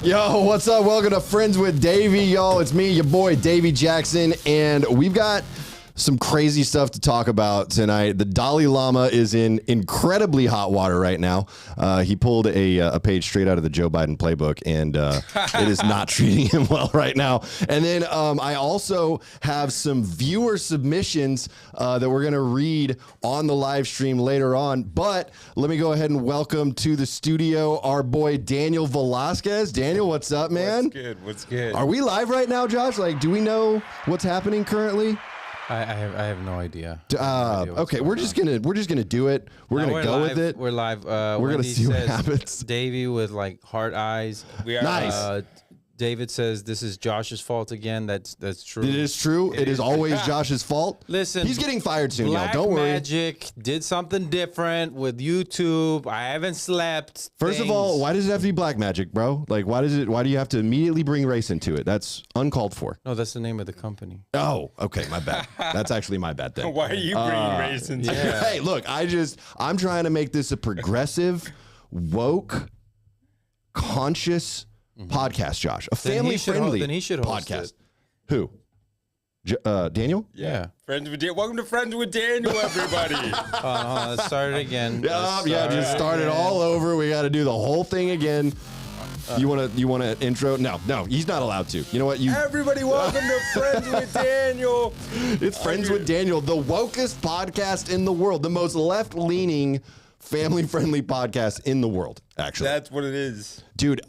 Yo, what's up? Welcome to Friends with Davey, y'all. It's me, your boy, Davey Jackson, and we've got some crazy stuff to talk about tonight. The Dalai Lama is in incredibly hot water right now. He pulled a page straight out of the Joe Biden playbook, and it is not treating him well right now. And then I also have some viewer submissions that we're going to read on the live stream later on. But let me go ahead and welcome to the studio our boy Daniel Velasquez. Daniel, what's up, man? What's good? What's good? Are we live right now, Josh? Like, do we know what's happening currently? I have no idea. Okay, we're just gonna do it. We're gonna go live. with it. We're live. We're gonna see what happens. Davey with like heart eyes. We are Nice. David says this is Josh's fault again. That's true. It is true. It is always Josh's fault. Listen, he's getting fired soon, y'all. Black Don't worry. Magic did something different with YouTube. I haven't slept. First of all, why does it have to be Black Magic, bro? Like, why do you have to immediately bring race into it? That's uncalled for. No, that's the name of the company. Oh, okay, my bad. That's actually my bad then. Why are you bringing race into it? Hey, look, I'm trying to make this a progressive, woke, conscious podcast, Josh. A family-friendly then he should host podcast. it. Who? Daniel? Yeah. Friends with Welcome to Friends with Daniel, everybody. Let's start it again. Just start it all over. We got to do the whole thing again. You want to intro? No, he's not allowed to. You know what? Everybody, welcome to Friends with Daniel. It's Friends with Daniel, the wokest podcast in the world, the most left-leaning, family-friendly podcast in the world, actually. That's what it is. Dude,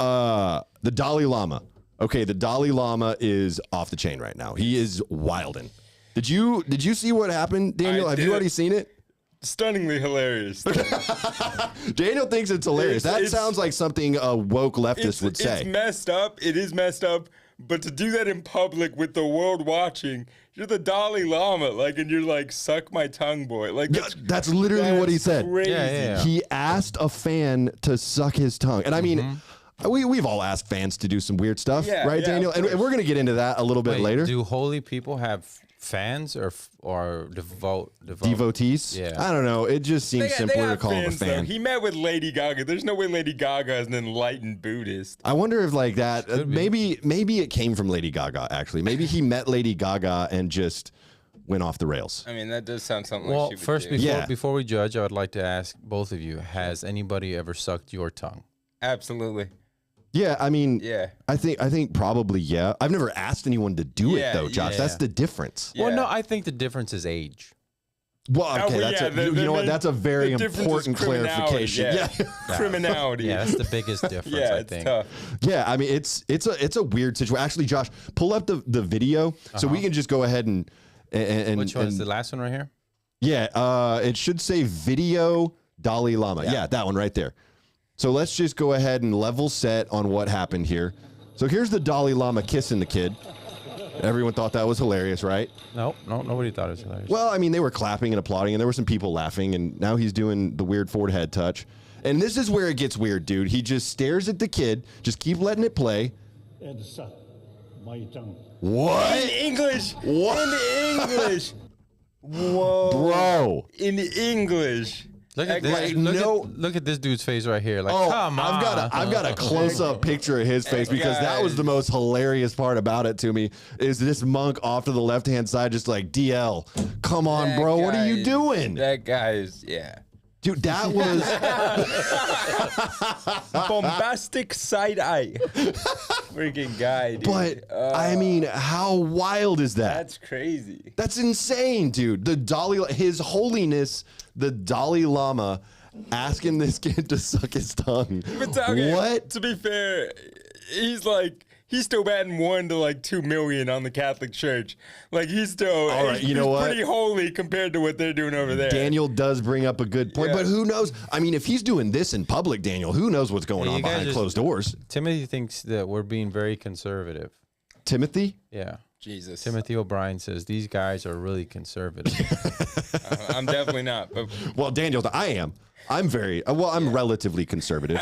the Dalai Lama. Okay, the Dalai Lama is off the chain right now. He is wildin'. Did you see what happened, Daniel? Have you already seen it? Stunningly hilarious. Daniel thinks it's hilarious. That sounds like something a woke leftist would say. It's messed up. It is messed up. But to do that in public with the world watching, you're the Dalai Lama, and you're like, suck my tongue, boy. Like that's literally what he said. Crazy. Yeah. He asked a fan to suck his tongue. And I mean, we've all asked fans to do some weird stuff, right, Daniel? And we're going to get into that a little bit later. Do holy people have fans or Devotees? Yeah. I don't know. It just seems simpler to call him a fan. Though. He met with Lady Gaga. There's no way Lady Gaga is an enlightened Buddhist. I wonder if like that, maybe it came from Lady Gaga, actually. Maybe he met Lady Gaga and just went off the rails. I mean, that does sound something Well, like she first, would do. before we judge, I would like to ask both of you, has anybody ever sucked your tongue? Absolutely. Yeah, I mean, Yeah. I think probably, yeah. I've never asked anyone to do it, though, Josh. yeah. That's the difference. Yeah. Well, no, I think the difference is age. Well, okay, you know what? That's a very the difference is important criminality, clarification. Yeah. Criminality. Yeah, that's the biggest difference, Yeah, I it's think. tough. Yeah, I mean, it's a weird situation. Actually, Josh, pull up the video so we can just go ahead and Which one is the last one right here? Yeah, it should say video Dalai Lama. Yeah, that one right there. So let's just go ahead and level set on what happened here. So here's the Dalai Lama kissing the kid. Everyone thought that was hilarious, right? No, nobody thought it was hilarious. Well, I mean, they were clapping and applauding, and there were some people laughing, and now he's doing the weird forward head touch. And this is where it gets weird, dude. He just stares at the kid, just keep letting it play. and suck my tongue. What? In English. What? In English. Whoa. Bro. In English. Look at Like, this. Look at this dude's face right here. Like, come on. I've got a close-up picture of his face because that was the most hilarious part about it to me. Is this monk off to the left-hand side just like, DL, come on, bro, what are you doing? That guy is, yeah. Dude, that was Bombastic side eye. Freaking guy, dude. But I mean, how wild is that? That's crazy. That's insane, dude. His Holiness, the Dalai Lama, asking this kid to suck his tongue. But okay, What? To be fair, he's still batting 1 to like 2 million on the Catholic Church. Like he's still All right, you know what? pretty holy compared to what they're doing over there. Daniel does bring up a good point, Yeah. but who knows? I mean, if he's doing this in public, Daniel, who knows what's going Hey, on you guys behind just- closed doors? Timothy thinks that we're being very conservative. Timothy? Yeah. Jesus. Timothy O'Brien says these guys are really conservative. I'm definitely not. But Well, Daniel, I am. I'm relatively conservative.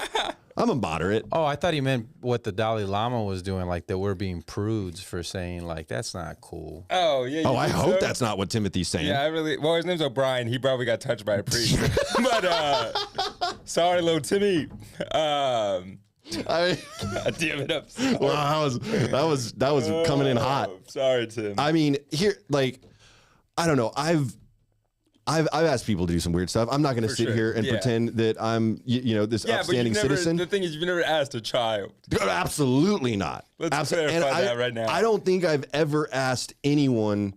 I'm a moderate. Oh, I thought he meant what the Dalai Lama was doing, like that we're being prudes for saying like that's not cool. oh yeah. Oh, you I think hope so? that's not what Timothy's saying. Yeah, well, his name's O'Brien. He probably got touched by a priest. But sorry, little Timmy. I mean, God damn it, I'm sorry. well, that was coming in hot. Sorry, Tim. I mean, here, like, I don't know. I've asked people to do some weird stuff. I'm not going to sit sure. here and Yeah. pretend that I'm, this yeah, but upstanding you've never, citizen. the thing is, you've never asked a child. Absolutely not. Let's clarify and that right now. I don't think I've ever asked anyone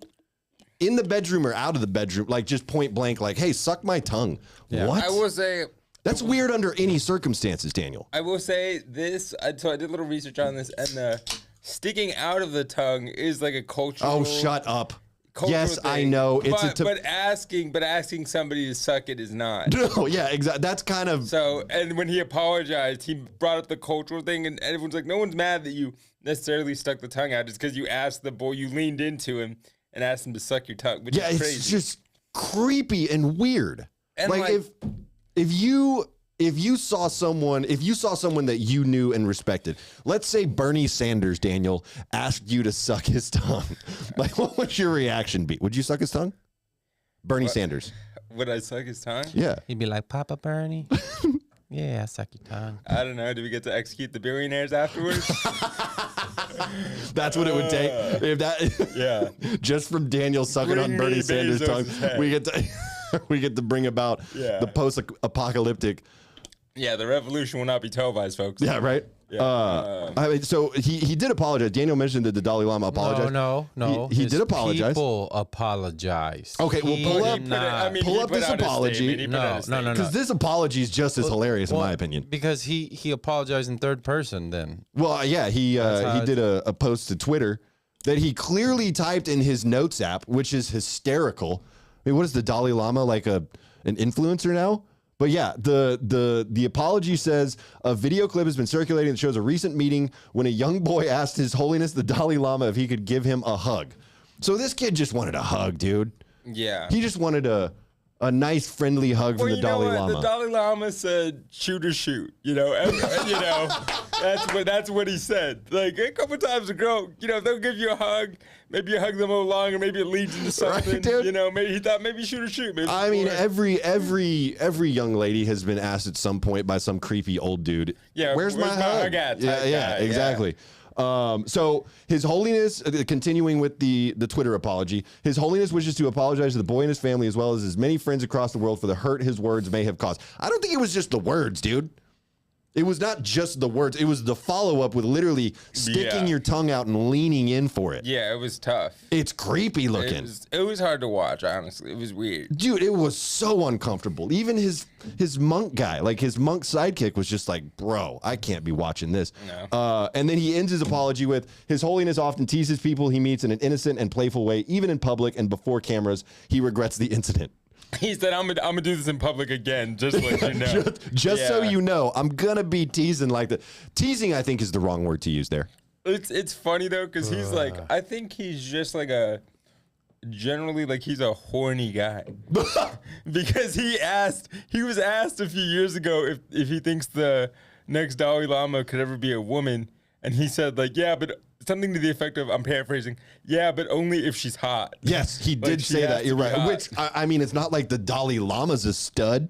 in the bedroom or out of the bedroom, like just point blank, like, hey, suck my tongue. Yeah. What? I will say, That's weird under any circumstances, Daniel. I will say this. So I did a little research on this, and the sticking out of the tongue is like a cultural. Oh, shut up. cultural Yes, thing. I know. It's but asking somebody to suck it is not. No, yeah, exactly. That's kind of So, and when he apologized, he brought up the cultural thing, and everyone's like, no one's mad that you necessarily stuck the tongue out. It's because you asked the boy, you leaned into him and asked him to suck your tongue, which is crazy. it's just creepy and weird. And like, like- if you saw someone that you knew and respected, let's say Bernie Sanders, Daniel, asked you to suck his tongue, like, what would your reaction be? Would you suck his tongue? Bernie Sanders. Would I suck his tongue? Yeah. He'd be like, Papa Bernie. Yeah, I suck your tongue. I don't know. Do we get to execute the billionaires afterwards? That's what it would take. If that Yeah. just from Daniel sucking Bring on me Bernie Sanders' tongue, Bezos' head. we get to we get to bring about the post-apocalyptic. Yeah, the revolution will not be televised, folks. Yeah, right. Yeah. I mean, so he did apologize. Daniel mentioned that the Dalai Lama apologized. No. He His did apologize. People apologized. Okay, well, He pull up- did Put it- I not. mean, Pull he up put this out a apology. statement. He put out a No, statement. Because this apology is just as hilarious, in Well, my opinion. Because he apologized in third person then. Well, yeah, he how did a post to Twitter that he clearly typed in his notes app, which is hysterical. I mean, what is the Dalai Lama, like an influencer now? But yeah, the apology says a video clip has been circulating that shows a recent meeting when a young boy asked His Holiness the Dalai Lama if he could give him a hug. So this kid just wanted a hug, dude. Yeah. He just wanted a nice, friendly hug from the you know Dalai what? Lama. The Dalai Lama said, "Shoot or shoot." You know, and, that's what he said. Like a couple times a girl, they'll give you a hug. Maybe you hug them a little longer. Maybe it leads into something. dude? Maybe he thought maybe shoot or shoot. Maybe I mean, before. every young lady has been asked at some point by some creepy old dude. Yeah, where's my hug? at? Yeah, Type yeah, guy, exactly. So His Holiness, continuing with the Twitter apology, His Holiness wishes to apologize to the boy and his family as well as his many friends across the world for the hurt his words may have caused. I don't think it was just the words, dude. It was not just the words. It was the follow-up with literally sticking your tongue out and leaning in for it. Yeah, it was tough. It's creepy looking. It was hard to watch, honestly. It was weird. Dude, it was so uncomfortable. Even his monk guy, like his monk sidekick, was just like, bro, I can't be watching this. No. And then he ends his apology with, His Holiness often teases people he meets in an innocent and playful way, even in public and before cameras. He regrets the incident. He said, "I'm gonna do this in public again, just to let you know." just so Yeah. you know, I'm gonna be teasing like that. Teasing, I think, is the wrong word to use there. It's funny though, because he's like, I think he's just like generally like he's a horny guy. Because he was asked a few years ago if he thinks the next Dalai Lama could ever be a woman, and he said like, yeah, but something to the effect of, I'm paraphrasing, yeah, but only if she's hot. Yes, he Like, did she say has that. to You're be right. hot. Which, I mean, it's not like the Dalai Lama's a stud.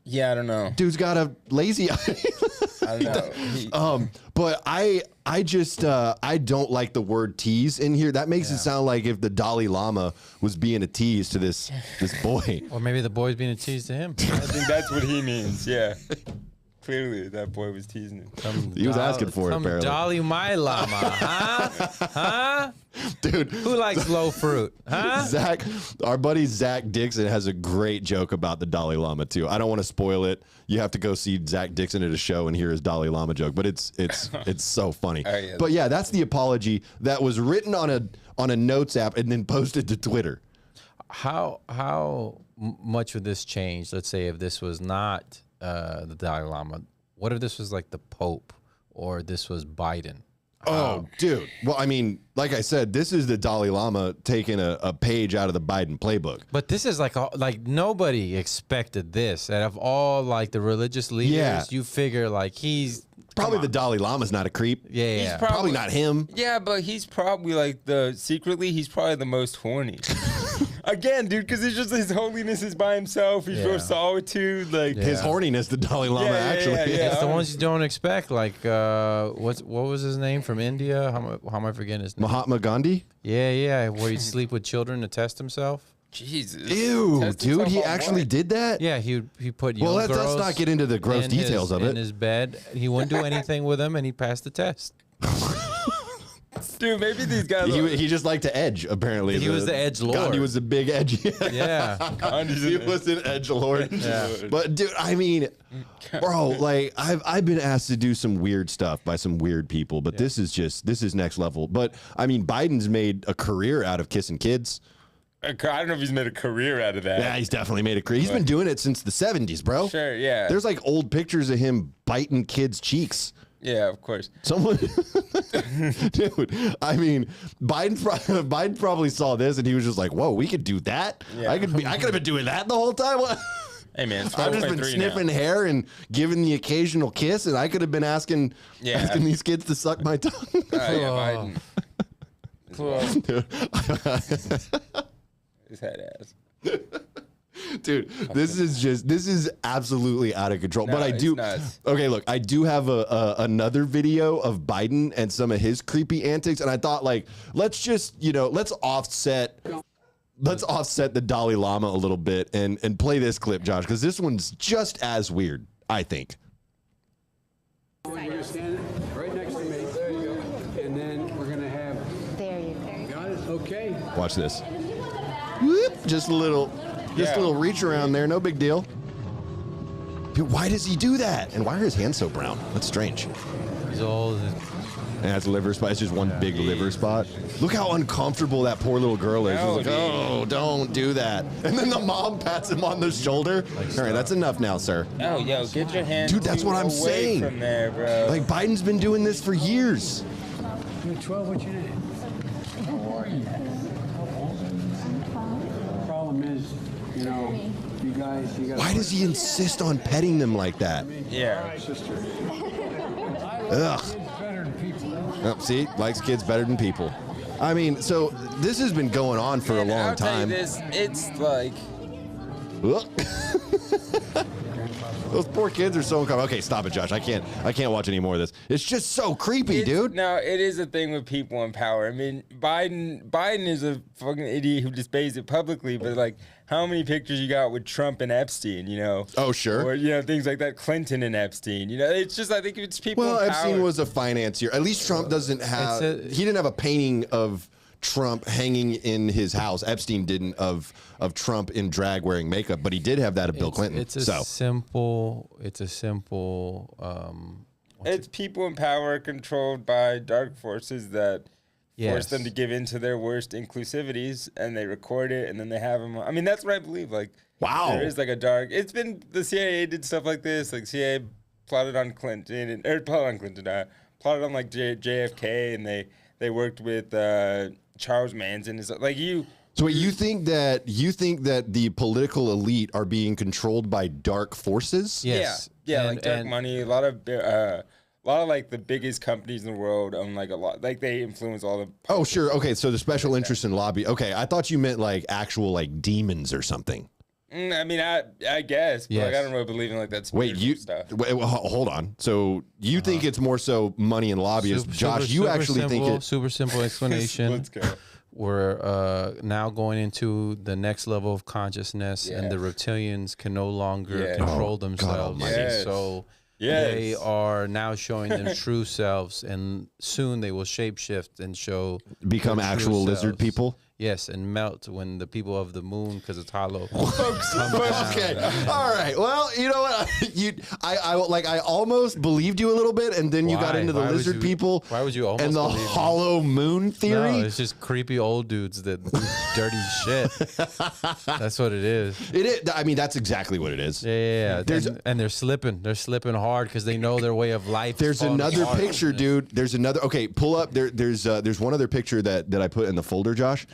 Yeah, I don't know. Dude's got a lazy eye. I don't know. But I just I don't like the word tease in here. That makes it sound like if the Dalai Lama was being a tease to this boy. Or maybe the boy's being a tease to him. I think that's what he means. Yeah. Clearly, that boy was teasing him. He was asking for it, Some apparently. Dalai my Lama, huh? Huh? Dude, Who likes low fruit? Huh? Our buddy Zach Dixon has a great joke about the Dalai Lama too. I don't want to spoil it. You have to go see Zach Dixon at a show and hear his Dalai Lama joke, but it's so funny. Oh, yeah. But yeah, that's the apology that was written on a notes app and then posted to Twitter. How much would this change? Let's say if this was not the Dalai Lama, what if this was like the Pope or this was Biden? Oh, dude. Well, I mean, like I said, this is the Dalai Lama taking a page out of the Biden playbook. But this is like nobody expected this. Out of all like the religious leaders, you figure like he's Probably the Dalai Lama's not a creep. yeah. He's Probably not him. Yeah, but he's probably like secretly, he's probably the most horny. Again, dude, because it's just his holiness is by himself. He's real solitude. Like His horniness, the Dalai Lama, actually. It's the ones you don't expect. Like, what was his name from India? How am I forgetting his name? Mahatma Gandhi? Yeah. Where he'd sleep with children to test himself. Jesus. Ew, Test dude, himself he on actually what? did that? Yeah, he put young Well, let's girls not get into the gross in details of in it. his bed. He wouldn't do anything with them, and he passed the test. Dude, maybe these guys. He just liked to edge, apparently. He was the edge lord. Gandhi was the big edge. Yeah. He was an edge lord. Yeah. But dude, I mean, bro, like I've been asked to do some weird stuff by some weird people, but this is next level. But I mean, Biden's made a career out of kissing kids. I don't know if he's made a career out of that. Yeah, he's definitely made a career. He's been doing it since the 70s, bro. Sure, yeah. There's like old pictures of him biting kids' cheeks. Yeah, of course. Someone, dude. I mean, Biden probably saw this and he was just like, "Whoa, we could do that. Yeah. I could have been doing that the whole time." Hey man, I've just been sniffing hair and giving the occasional kiss, and I could have been asking these kids to suck my tongue. Yeah, Biden. Dude, His head ass. dude, this is absolutely out of control. No, but I it's do. nuts. Okay, look, I do have another video of Biden and some of his creepy antics, and I thought like let's offset the Dalai Lama a little bit and play this clip, Josh, because this one's just as weird, I think. You're gonna stand right next to me. There you go. And then we're gonna have. There you go. Got it. Okay. Watch this. Whoop, just a little reach around there, no big deal. Dude, why does he do that? And why are his hands so brown? That's strange. He's old. And that's a liver spot. It's just one big liver spot. Look how uncomfortable that poor little girl is. She's like, oh, don't do that. And then the mom pats him on the shoulder. All right, that's enough now, sir. Oh, yo, get your hands. Dude, that's what I'm away saying. From there, bro. Like, Biden's been doing this for years. You're 12. What's your name? How are you? The problem is, you know, you guys. You got. Why does he insist on petting them like that? Yeah. Sister. Ugh. Kids better than people. Oh, see, likes kids better than people. I mean, so this has been going on for a Man, long I'll tell you time. this, it's like. Ugh. Those poor kids are so uncomfortable. Okay, stop it, Josh. I can't watch any more of this. It's just so creepy, dude. No, it is a thing with people in power. I mean, Biden is a fucking idiot who displays it publicly, but like, how many pictures you got with Trump and Epstein, you know? Oh, sure. Or, you know, things like that, Clinton and Epstein. You know, it's just, I think it's people Well, in Epstein power. was a financier. At least Trump doesn't have. He didn't have a painting of Trump hanging in his house. Epstein didn't of Trump in drag wearing makeup, but he did have that of Bill Clinton. It's a simple. It's people in power controlled by dark forces that force them to give in to their worst inclusivities, and they record it, and then they have them. I mean, that's what I believe. Like, wow, there is like a dark. It's been the CIA did stuff like this. Like CIA plotted on Clinton, plotted on like JFK, and they worked with Charles Manson. Is like you. So wait, you think that the political elite are being controlled by dark forces? Yes. Yeah, like dark money. A lot of like the biggest companies in the world own like a lot. Like they influence all the. Oh, sure. Okay, so the special interest in lobby. Okay, I thought you meant like actual like demons or something. I mean, I guess, but like, I don't really believe in like that. Wait, stuff. Hold on. So you think it's more so money and lobbyists, Josh? You actually think it? Super simple explanation. Let's go. We're now going into the next level of consciousness, and the reptilians can no longer control themselves. almighty. So they are now showing their true selves, and soon they will shapeshift and Become their true actual lizard selves. people. Yes, and melt when the people of the moon, because it's hollow. Okay, all right. Well, you know what? I almost believed you a little bit, and then you got Why? into the Why would lizard you- people. why would you almost and the believe me? hollow moon theory? No, it's just creepy old dudes that do dirty shit. That's what it is. It is. I mean, that's exactly what it is. Yeah. There's- and they're slipping. They're slipping hard because they know their way of life. There's falling another apart. picture, dude. There's another. Okay, pull up. There's one other picture that I put in the folder, Josh.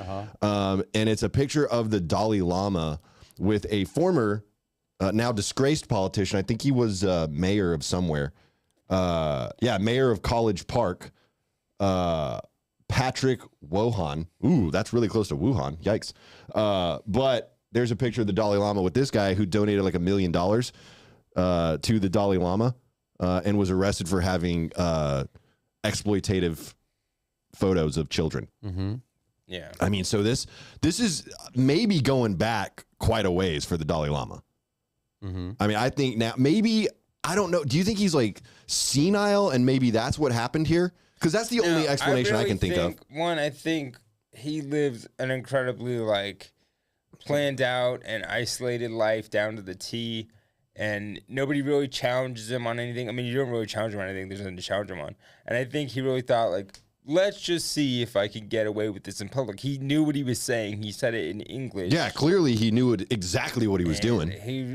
And it's a picture of the Dalai Lama with a former, now disgraced politician. I think he was mayor of somewhere. Mayor of College Park, Patrick Wohan. Ooh, that's really close to Wuhan. Yikes. But there's a picture of the Dalai Lama with this guy who donated like $1 million to the Dalai Lama and was arrested for having exploitative photos of children. Mm-hmm. Yeah. I mean, so this is maybe going back quite a ways for the Dalai Lama. Mm-hmm. I mean, I think now maybe, I don't know. Do you think he's like senile and maybe that's what happened here? Because that's the only explanation I can think of. One, I think he lives an incredibly like planned out and isolated life down to the T, and nobody really challenges him on anything. I mean, you don't really challenge him on anything. There's nothing to challenge him on. And I think he really thought like, let's just see if I can get away with this in public. He knew what he was saying. He said it in English. Yeah, clearly he knew exactly what he was doing.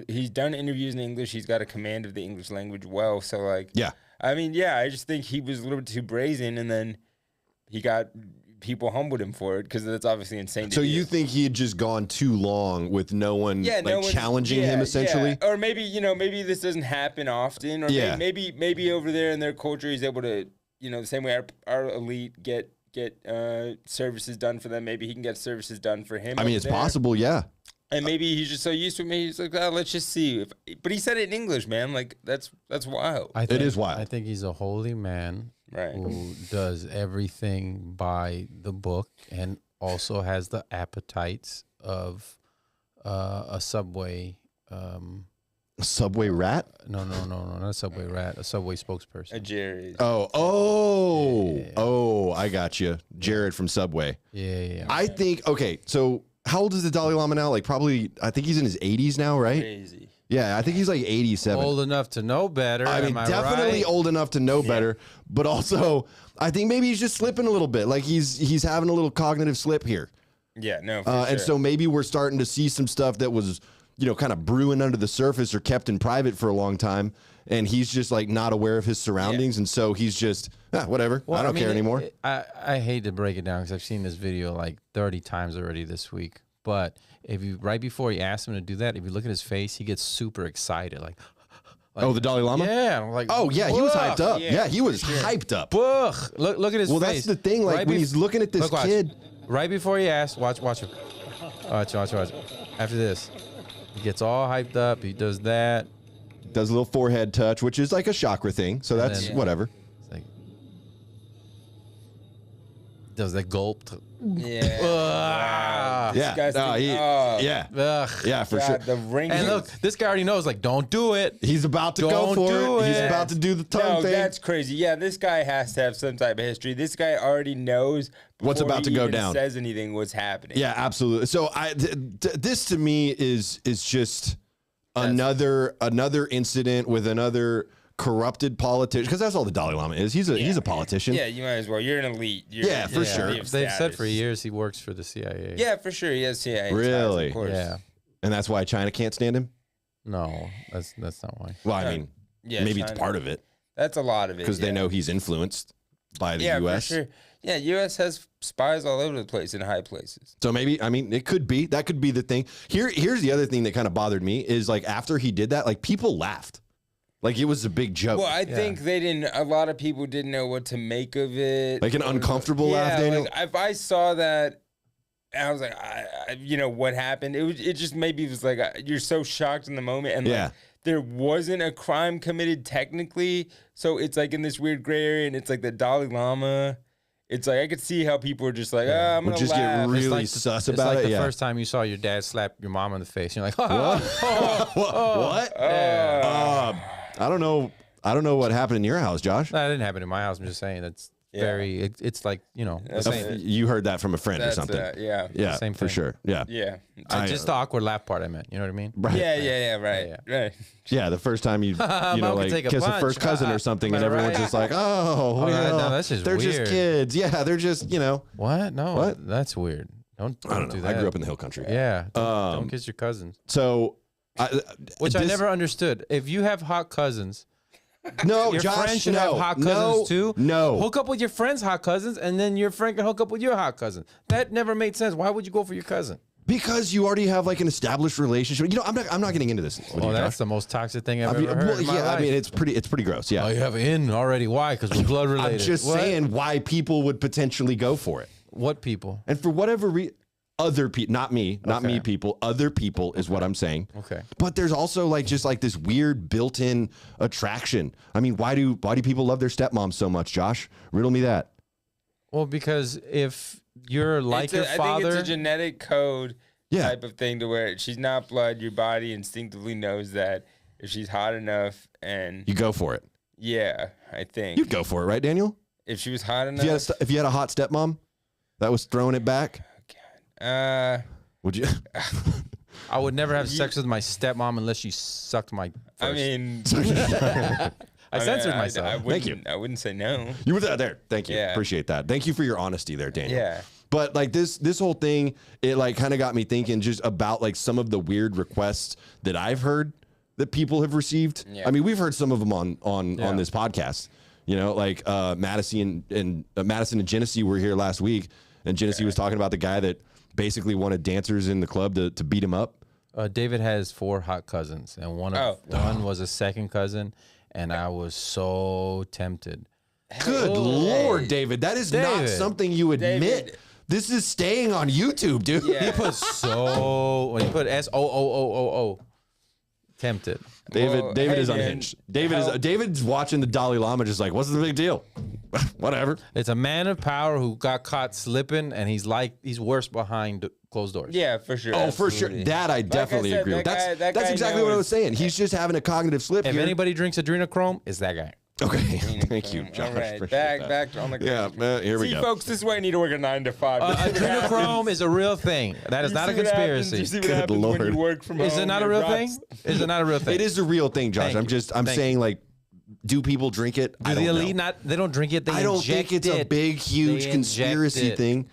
He's done interviews in English. He's got a command of the English language well. So like, yeah. I mean, yeah, I just think he was a little bit too brazen, and then he got people humbled him for it because that's obviously insane. So you think he had just gone too long with no one challenging him essentially? Yeah. Or maybe, maybe this doesn't happen often, or maybe over there in their culture he's able to, the same way our elite get services done for them, maybe he can get services done for him. I mean, it's possible, yeah. And maybe he's just so used to me. He's like, let's just see. But he said it in English, man. Like that's wild. It is wild. I think he's a holy man who does everything by the book and also has the appetites of a Subway. A Subway rat? No, not a Subway rat. A Subway spokesperson. A Jerry. Oh, I got you. Jared from Subway. Yeah. I think, okay, so how old is the Dalai Lama now? Like probably, I think he's in his 80s now, right? Crazy. Yeah, I think he's like 87. Old enough to know better. I mean, definitely old enough to know better, but also I think maybe he's just slipping a little bit. Like he's having a little cognitive slip here. Yeah, no, for And sure. so maybe we're starting to see some stuff that was, kind of brewing under the surface or kept in private for a long time. And he's just like not aware of his surroundings. And so he's just, whatever. Well, I don't care anymore. I hate to break it down because I've seen this video like 30 times already this week. But right before he asked him to do that, if you look at his face, he gets super excited. Like oh, the Dalai Lama? Yeah. I'm like, oh, yeah, he was hyped up. Yeah, Yeah, he was hyped up. Look at his face. Well, that's the thing. Like when he's looking at this kid. Right before he asked, watch him. Watch. After this, he gets all hyped up. He does that. Does a little forehead touch, which is like a chakra thing. So that's whatever. It's like, does that gulp? Yeah. Wow. Yeah. Disgusting. Yeah, for sure. The ring. And look, this guy already knows, like, don't do it. He's about to go Don't for do it. He's it. about to do the tongue No, thing. that's crazy. Yeah, this guy has to have some type of history. This guy already knows What's before about to he go even down. Says anything? What's happening? Yeah, absolutely. So this to me is just another incident with another corrupted politician, because that's all the Dalai Lama is. He's a politician. Yeah, you might as well. You're an elite. For sure. They've said for years he works for the CIA. Yeah, for sure. He has CIA. ties, Really? Of course. Yeah. And that's why China can't stand him. No, that's not why. Well, I mean, maybe China. it's part of it That's a lot of it. because they know he's influenced by the U.S. For sure. Yeah, U.S. has spies all over the place in high places. So maybe, I mean, it could be. That could be the thing. Here's the other thing that kind of bothered me is like after he did that, like people laughed. Like it was a big joke. Well, I think a lot of people didn't know what to make of it. Like an uncomfortable laugh, Daniel? Like if I saw that, I was like, what happened? It just maybe was like, you're so shocked in the moment. And like, there wasn't a crime committed technically. So it's like in this weird gray area, and it's like the Dalai Lama. It's like I could see how people are just like, I'm gonna just laugh. get really It's sus like about it. the first time you saw your dad slap your mom in the face. You're like, What? I don't know. I don't know what happened in your house, Josh. That didn't happen in my house. I'm just saying it's very. It's like the same. You heard that from a friend or That's something. Yeah, Same for thing. sure. Yeah. Yeah. Just the awkward laugh part. I meant. You know what I mean? Right. Right. Yeah, the first time you Mom like could take a kiss a punch. first cousin or something, and Am I everyone's right? just like, oh, well, no, that's just they're just weird. kids. Yeah, they're just What? No. What? That's weird. Don't I don't do know. that. I grew up in the hill country. Yeah. Don't kiss your cousins. So, Which I never understood. If you have hot cousins, No, your Josh, friend should have hot cousins too. No. Hook up with your friend's hot cousins, and then your friend can hook up with your hot cousin. That never made sense. Why would you go for your cousin? Because you already have like an established relationship. You know, I'm not getting into this. Oh, that's the most toxic thing I've ever heard. I mean, it's pretty gross. Yeah. Oh, you have in already. Why? Because we're blood related. I'm just saying why people would potentially go for it. What people? And for whatever reason, other people, not me, people, other people is what I'm saying. Okay. But there's also like just like this weird built-in attraction. I mean, why do people love their stepmom so much, Josh? Riddle me that. Well, because if you're like your father, I think it's a genetic code Yeah. type of thing to where she's not blood. Your body instinctively knows that if she's hot enough, and You go for it. yeah, I think You'd go for it, right, Daniel? if she was hot enough. If you had a hot stepmom that was throwing it back, would you? I would never have sex with my stepmom unless she sucked my. First. I mean, I censored myself. Thank you. I wouldn't say no. You were there. Thank you. Yeah. Appreciate that. Thank you for your honesty there, Daniel. Yeah. But like this whole thing, it like kind of got me thinking just about like some of the weird requests that I've heard that people have received. Yeah. I mean, we've heard some of them on this podcast. You know, like Madison and Genesee were here last week, and Genesee was talking about the guy that basically wanted dancers in the club to beat him up. David has 4 hot cousins, and one was a second cousin, and I was so tempted. Good Lord, David. That is not something you admit. David. This is staying on YouTube, dude. Yeah. He put SOOOOO. Tempted. David Well, David hey, is man, unhinged. David's watching the Dalai Lama just like, what's the big deal? Whatever. It's a man of power who got caught slipping, and he's worse behind closed doors. Yeah, for sure. Oh, for sure. Absolutely. That I definitely said, agree with. that That's guy exactly what I knows. was saying. He's just having a cognitive slip If here. anybody drinks adrenochrome, it's that guy. Okay. Thank you, Josh. All right, Appreciate that. back on the Yeah, here we See, go. folks, this is why I need to work a 9 to 5. Adrenochrome is a real thing. That is not a conspiracy. You see what Good happens Lord. when you work from home? Is it not a It real rots. thing? Is it not a real thing? It is a real thing, Josh. Thank you. I'm Thank saying like, do people drink it? Do I the don't elite know. not? They don't drink it. They I don't inject think it's a it. big, huge They conspiracy inject it. thing.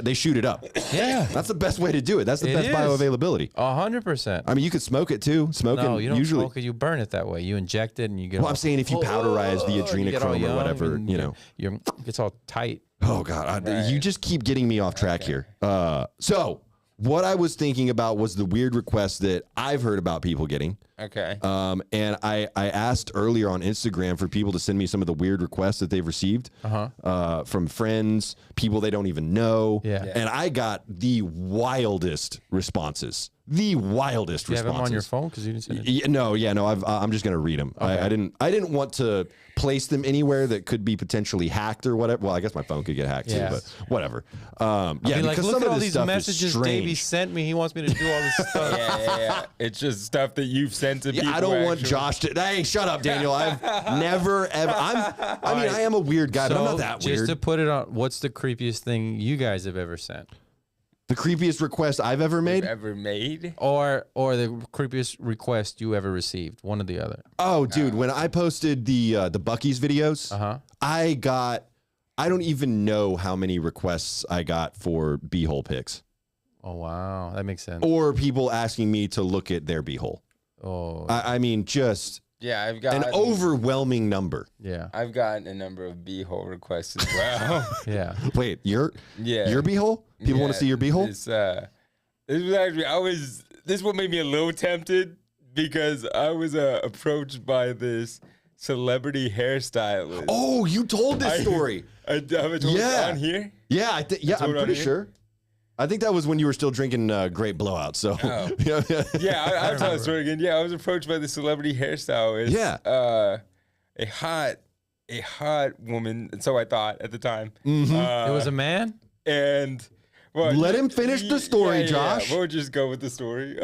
They shoot it up. Yeah, That's the best way to do it. That's the It best is. bioavailability. 100%. I mean, you could smoke it too. Smoking No, you don't usually. smoke it. You burn it that way. You inject it and you get. Well, all, I'm saying if you powderize the you get all adrenochrome or young whatever, and you know. it gets all tight. Oh God, you just keep getting me off track here. So what I was thinking about was the weird requests that I've heard about people getting. Okay. And I asked earlier on Instagram for people to send me some of the weird requests that they've received from friends, people they don't even know. Yeah. And I got the wildest responses. The wildest You have responses. them on your phone because you didn't send it. No. I'm just gonna read them. I didn't want to place them anywhere that could be potentially hacked or whatever. Well, I guess my phone could get hacked too, but whatever. I mean, like, because look some at of all this these stuff messages is strange. Davey sent me. He wants me to do all this stuff. yeah. It's just stuff that you've sent to people. I don't want actually. Josh to. Hey, shut up, Daniel. I've never ever. I am a weird guy, but I'm not that just weird. to put it on, what's the creepiest thing you guys have ever sent, The creepiest request I've ever made. Ever made? or the creepiest request you ever received? One or the other. Oh, dude, when I posted the Buc-ee's videos, I don't even know how many requests I got for beehole pics, Oh wow, that makes sense. or people asking me to look at their beehole. Oh I mean, just Yeah, I've an got overwhelming number. yeah, I've gotten a number of beehole requests as well. yeah. Wait, your Yeah. beehole? People want to see your beehole? This was actually this is what made me a little tempted because I was approached by this celebrity hairstylist. Oh, you told this story. I haven't told Yeah. it on here. Yeah, I'm told it on pretty here? sure. I think that was when you were still drinking Great Blowout. So, Oh. yeah. Yeah, I'll tell the story again. Yeah, I was approached by the celebrity hairstylist. Yeah. A hot woman, and so I thought at the time. It was a man. And well, Let him finish the story, Josh. We'll just go with the story.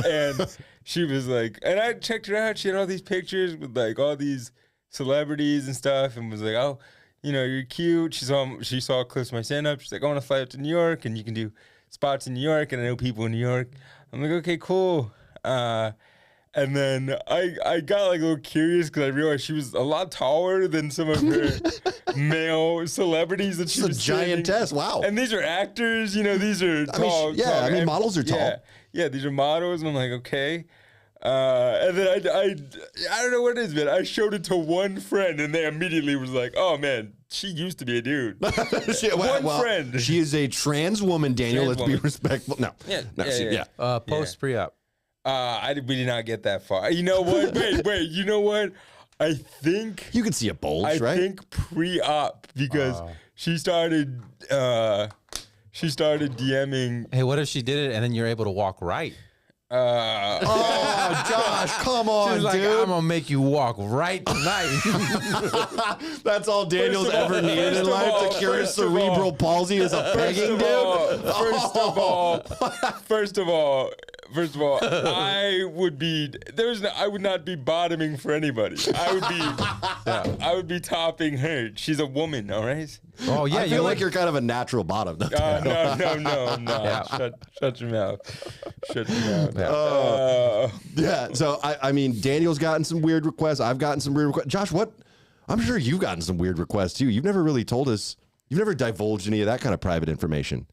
And she was like, and I checked her out. She had all these pictures with like all these celebrities and stuff, and was like, oh, you know, you're cute. She saw clips of my stand up. She's like, I want to fly up to New York, and you can do spots in New York, and I know people in New York. I'm like, okay, cool. And then I got like a little curious because I realized she was a lot taller than some of her male celebrities that she It's a was dating. giantess. Wow. And these are actors, you know, these are tall. models are tall. Yeah, these are models. And I'm like, okay. And then I don't know what it is, man. I showed it to one friend, and they immediately was like, "Oh man, she used to be a dude." One friend. She is a trans woman, Daniel. Trans Let's woman. be respectful. No, Post pre-op. We did not get that far. You know what? Wait. You know what? I think you can see a bulge, right? I think pre-op because she started DMing. Hey, what if she did it and then you're able to walk right? Oh, Josh, come on, She's like, dude. I'm gonna make you walk right tonight. That's all Daniel's ever needed in life to cure his cerebral palsy is a pegging dude. First of all, I would not be bottoming for anybody. I would be topping her. She's a woman, all right? Oh yeah, I feel like you're kind of a natural bottom. No. Shut your mouth. Shut your mouth. Yeah. So I mean, Daniel's gotten some weird requests. I've gotten some weird requests. Josh, what? I'm sure you've gotten some weird requests too. You've never really told us. You've never divulged any of that kind of private information.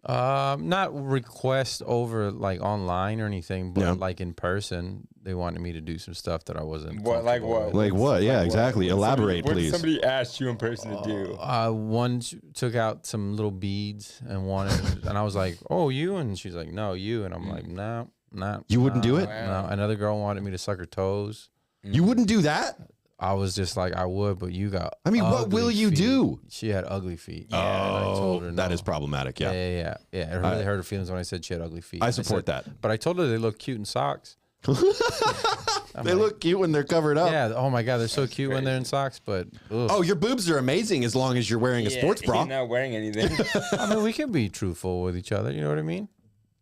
Not request over like online or anything, but like in person, they wanted me to do some stuff that I wasn't. Like what? Like what? Yeah, exactly. Elaborate, please. What somebody asked you in person to do? One took out some little beads and wanted, and I was like, "Oh, you?" And she's like, "No, you." And I'm like, "No, no." You wouldn't do it? No. Another girl wanted me to suck her toes. You wouldn't do that? I was just like, I would, but you got. I mean, what will you do? She had ugly feet. Yeah, and I told her no. That is problematic. Yeah. Yeah. It really hurt her feelings when I said she had ugly feet. I support that. But I told her they look cute in socks. They look cute when they're covered up. Yeah. Oh my God, they're so cute when they're in socks. But ugh. Oh, your boobs are amazing as long as you're wearing a sports bra. You're not wearing anything. I mean, we can be truthful with each other. You know what I mean?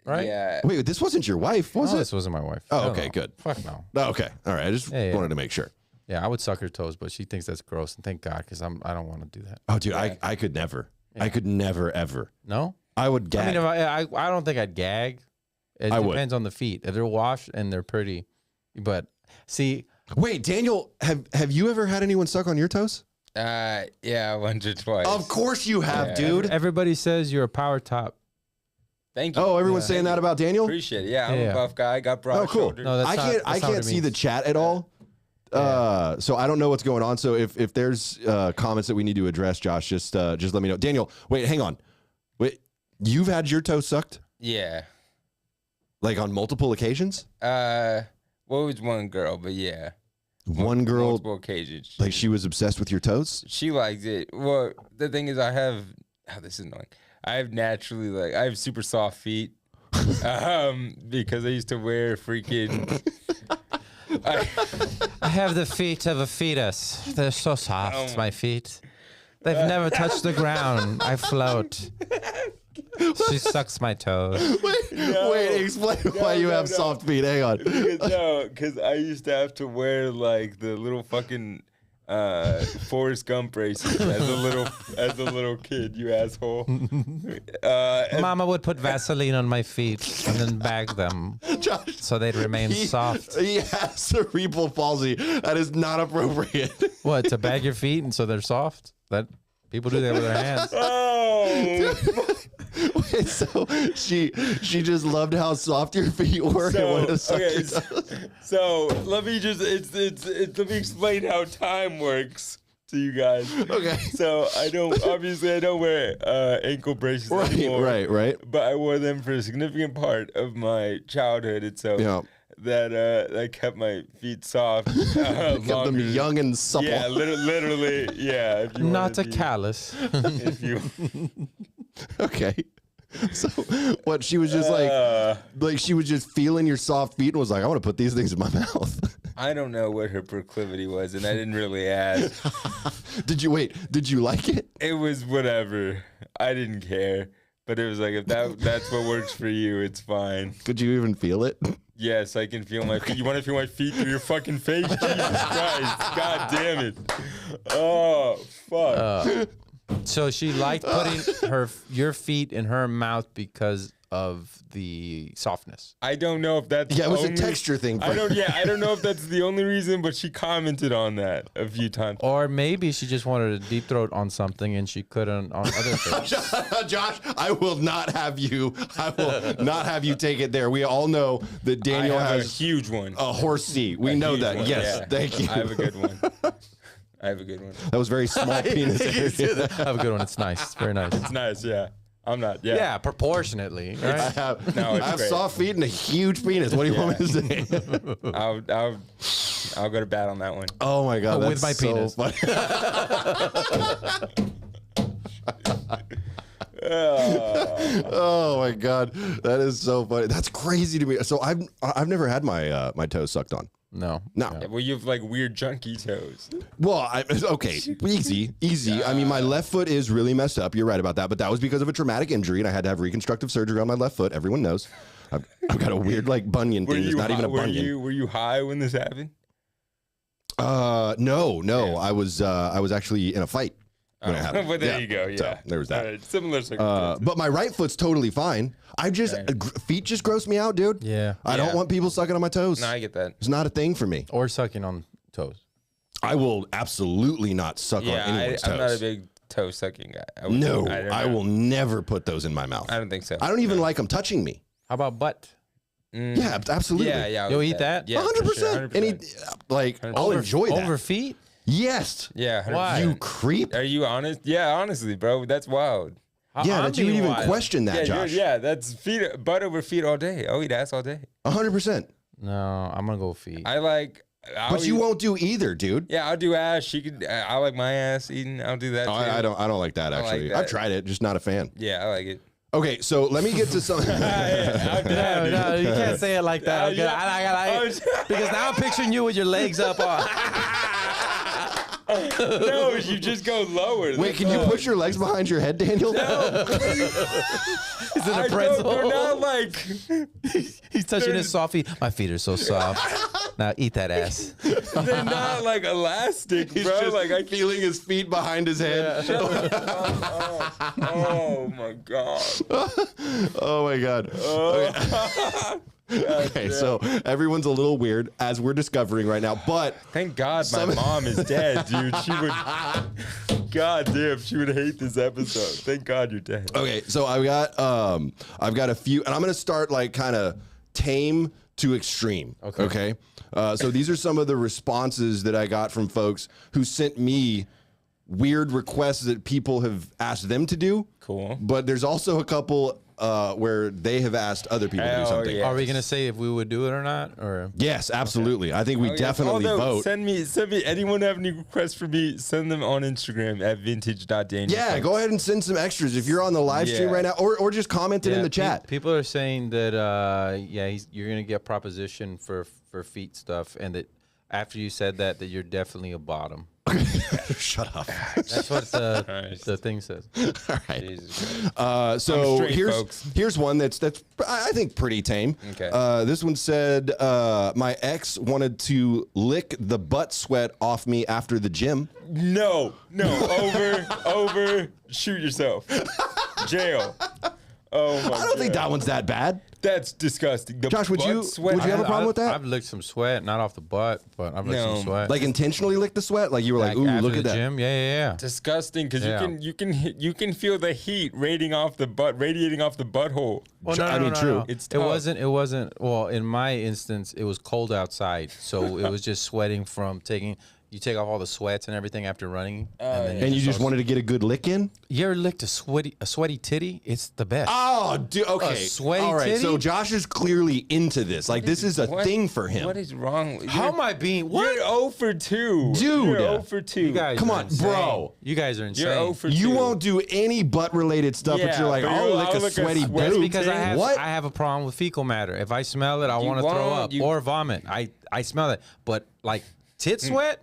Right? Yeah. Wait, this wasn't your wife, was it? This wasn't my wife. Oh, okay, good. Fuck no. Oh, okay, all right. I just wanted to make sure. Yeah, I would suck her toes, but she thinks that's gross, and thank God, because I don't want to do that. Oh, dude, I could never. Yeah. I could never ever. No, I would gag. I mean, I don't think I'd gag. It depends on the feet. If they're washed and they're pretty, but see. Wait, Daniel, have you ever had anyone suck on your toes? Yeah, once or twice. Of course you have, dude. Everybody says you're a power top. Thank you. Oh, everyone's saying that about Daniel? Appreciate it. Yeah, I'm a buff guy. Got broad shoulders. No, I can't see the chat at all. So I don't know what's going on. So if there's comments that we need to address, Josh, just let me know. Daniel, wait, hang on. Wait, you've had your toes sucked? Yeah. Like on multiple occasions? Well, it was one girl, but yeah. One girl, multiple occasions. Like she was obsessed with your toes? She liked it. Well, the thing is, this is annoying. I have super soft feet, because I used to wear freaking. I have the feet of a fetus. They're so soft, my feet. They've never touched the ground. I float. She sucks my toes. Wait, explain why you have soft feet. Hang on. Because I used to have to wear like the little fucking Forrest Gump braces as a little kid, you asshole. Mama would put Vaseline on my feet and then bag them so they'd remain soft. He has cerebral palsy. That is not appropriate. What, to bag your feet and so they're soft? That people do that with their hands. Oh. Wait, so she just loved how soft your feet were. So let me let me explain how time works to you guys. Okay. So I don't wear ankle braces anymore. Right. But I wore them for a significant part of my childhood, and so that kept my feet soft. Kept them young and supple. Yeah, literally. Yeah. If you Not a callus. If you. Okay. So what? She was just like she was just feeling your soft feet and was like, I want to put these things in my mouth. I don't know what her proclivity was, and I didn't really ask. Did you like it? It was whatever. I didn't care. But it was like, if that's what works for you, it's fine. Could you even feel it? Yes, I can feel my feet. You want to feel my feet through your fucking face? Jesus Christ. God damn it. Oh, fuck. So she liked putting your feet in her mouth because of the softness. I don't know if that's Yeah, it was only, a texture thing. I don't know if that's the only reason, but she commented on that a few times. Or maybe she just wanted a deep throat on something and she couldn't on other things. Josh, I will not have you take it there. We all know that Daniel I have has a huge one. a horse seat. We know huge that. one, Yes, yeah. thank you. I have a good one. That was very small penis. I have a good one. It's nice. It's very nice. It's nice, yeah. I'm not, yeah. Yeah, proportionately. Right? I have, No, it's I have great. soft feet and a huge penis. What do you want me to say? I'll go to bat on that one. Oh my god, With that's my so penis. funny. Oh my god, that is so funny. That's crazy to me. So I've never had my toes sucked on. No. No. Well, you have like weird junky toes. Well, okay, easy. I mean, my left foot is really messed up. You're right about that, but that was because of a traumatic injury, and I had to have reconstructive surgery on my left foot. Everyone knows. I've got a weird like bunion thing. It's not even a bunion. Were you high when this happened? No. I was actually in a fight. When it happened. But there you go. Yeah, So there was that. All right, similar circumstances. But my right foot's totally fine. I just feet just gross me out, dude. Yeah. I don't want people sucking on my toes. No, I get that. It's not a thing for me. Or sucking on toes. I will absolutely not suck on anyone's toes. I'm not a big toe sucking guy. I will never put those in my mouth. I don't think so. I don't even like them touching me. How about butt? Yeah, absolutely. Yeah. You'll with eat that? Yeah, 100%. 100%. Any like I'll enjoy that. Over feet? Yes. Yeah. 100%. Why? You creep. Are you honest? Yeah, honestly, bro. That's wild. Yeah, I'm that you would being even wild. question that, Josh. Yeah, that's butt over feet all day. I'll eat ass all day. 100%. No, I'm gonna go feet. But you won't do either, dude. Yeah, I'll do ass. She could. I like my ass eating. I'll do that. Oh, too. I don't like that like actually. that. I've tried it, just not a fan. Yeah, I like it. Okay, so let me get to something. No, you can't say it like that. Okay? Yeah. Because now I'm picturing you with your legs up on. No, you just go lower. Wait, can you push your legs behind your head, Daniel? Is it a pretzel? They're not like. He's touching his soft feet. My feet are so soft. Now eat that ass. They're not like elastic, He's bro. just Like I feeling his feet behind his head. Oh my god. Oh my god. Okay, so everyone's a little weird as we're discovering right now, but Thank God my mom is dead, dude. She would. God damn, she would hate this episode. Thank God you're dead. okay, so I've got a few, and I'm gonna start like kind of tame to extreme. Okay. So these are some of the responses that I got from folks who sent me weird requests that people have asked them to do. Cool. But there's also a couple where they have asked other people to do Hell something. yeah. Are we gonna say if we would do it or not? Or Yes, absolutely. I think we Oh, yeah. definitely Although, vote. Send me. Anyone have any requests for me? Send them on Instagram at vintage.daniel. Yeah, go ahead and send some extras if you're on the live stream Yeah. right now, or just comment it in the chat. People are saying that you're gonna get proposition for feet stuff, and that after you said that you're definitely a bottom. Shut up. That's what the thing says. All right. Jesus. So straight, folks. here's one that's I think pretty tame. Okay. This one said my ex wanted to lick the butt sweat off me after the gym. No. Over. Shoot yourself. Jail. Oh my God. I don't think that one's that bad. That's disgusting. The Josh, would butt you sweat- have a problem with that? I've licked some sweat, not off the butt, but I've licked No. some sweat. Like intentionally lick the sweat? Like you were like, ooh, after look the at that. gym. Yeah. Disgusting, because Yeah. you can feel the heat radiating off the butthole. Well, I mean, true. It's It tough. wasn't. Well, in my instance, it was cold outside, so it was just sweating from taking. You take off all the sweats and everything after running, and then And you just wanted to get a good lick in? You ever licked a sweaty titty? It's the best. Oh, dude. Okay. sweaty All right. So titty? Josh is clearly into this. Like this is a What- thing for him. What is wrong? with How am I being? What? You're 0 for 2. Dude. You're 0 for 2. You guys Come are on, insane. bro. You guys are insane. You're 0 for 2. You won't do any butt related stuff, but Yeah, you're like, but I'll you'll- lick I'll a lick a sweaty sweaty boob. Because I What? have a problem with fecal matter. If I smell it, I You want to throw won't. up You- or vomit. I smell it, but like tit sweat,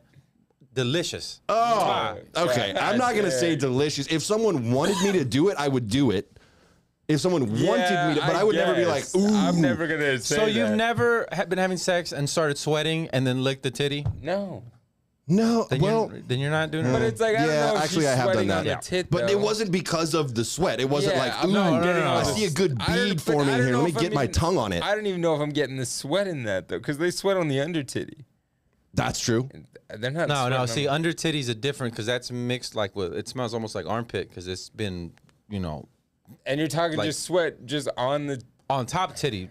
delicious. Oh, okay. I'm not gonna say delicious. If someone wanted me to do it, I would do it. If someone wanted me to, but I would never be like, guess. ooh. I'm never gonna say So you've that. never been having sex and started sweating and then licked the titty? No. No, then you're not doing it. But it's like, I don't know if actually, she's I have done sweating that. on the tit, But though. it wasn't because of the sweat. It wasn't like, ooh, I see a good bead forming here. Let me get my tongue on it. I don't even know if I'm getting the sweat in that, though, because they sweat on the under titty. That's true. They're not. No. See, under titties are different because that's mixed like with. It smells almost like armpit because it's been, And you're talking like- just sweat just on the. on top titty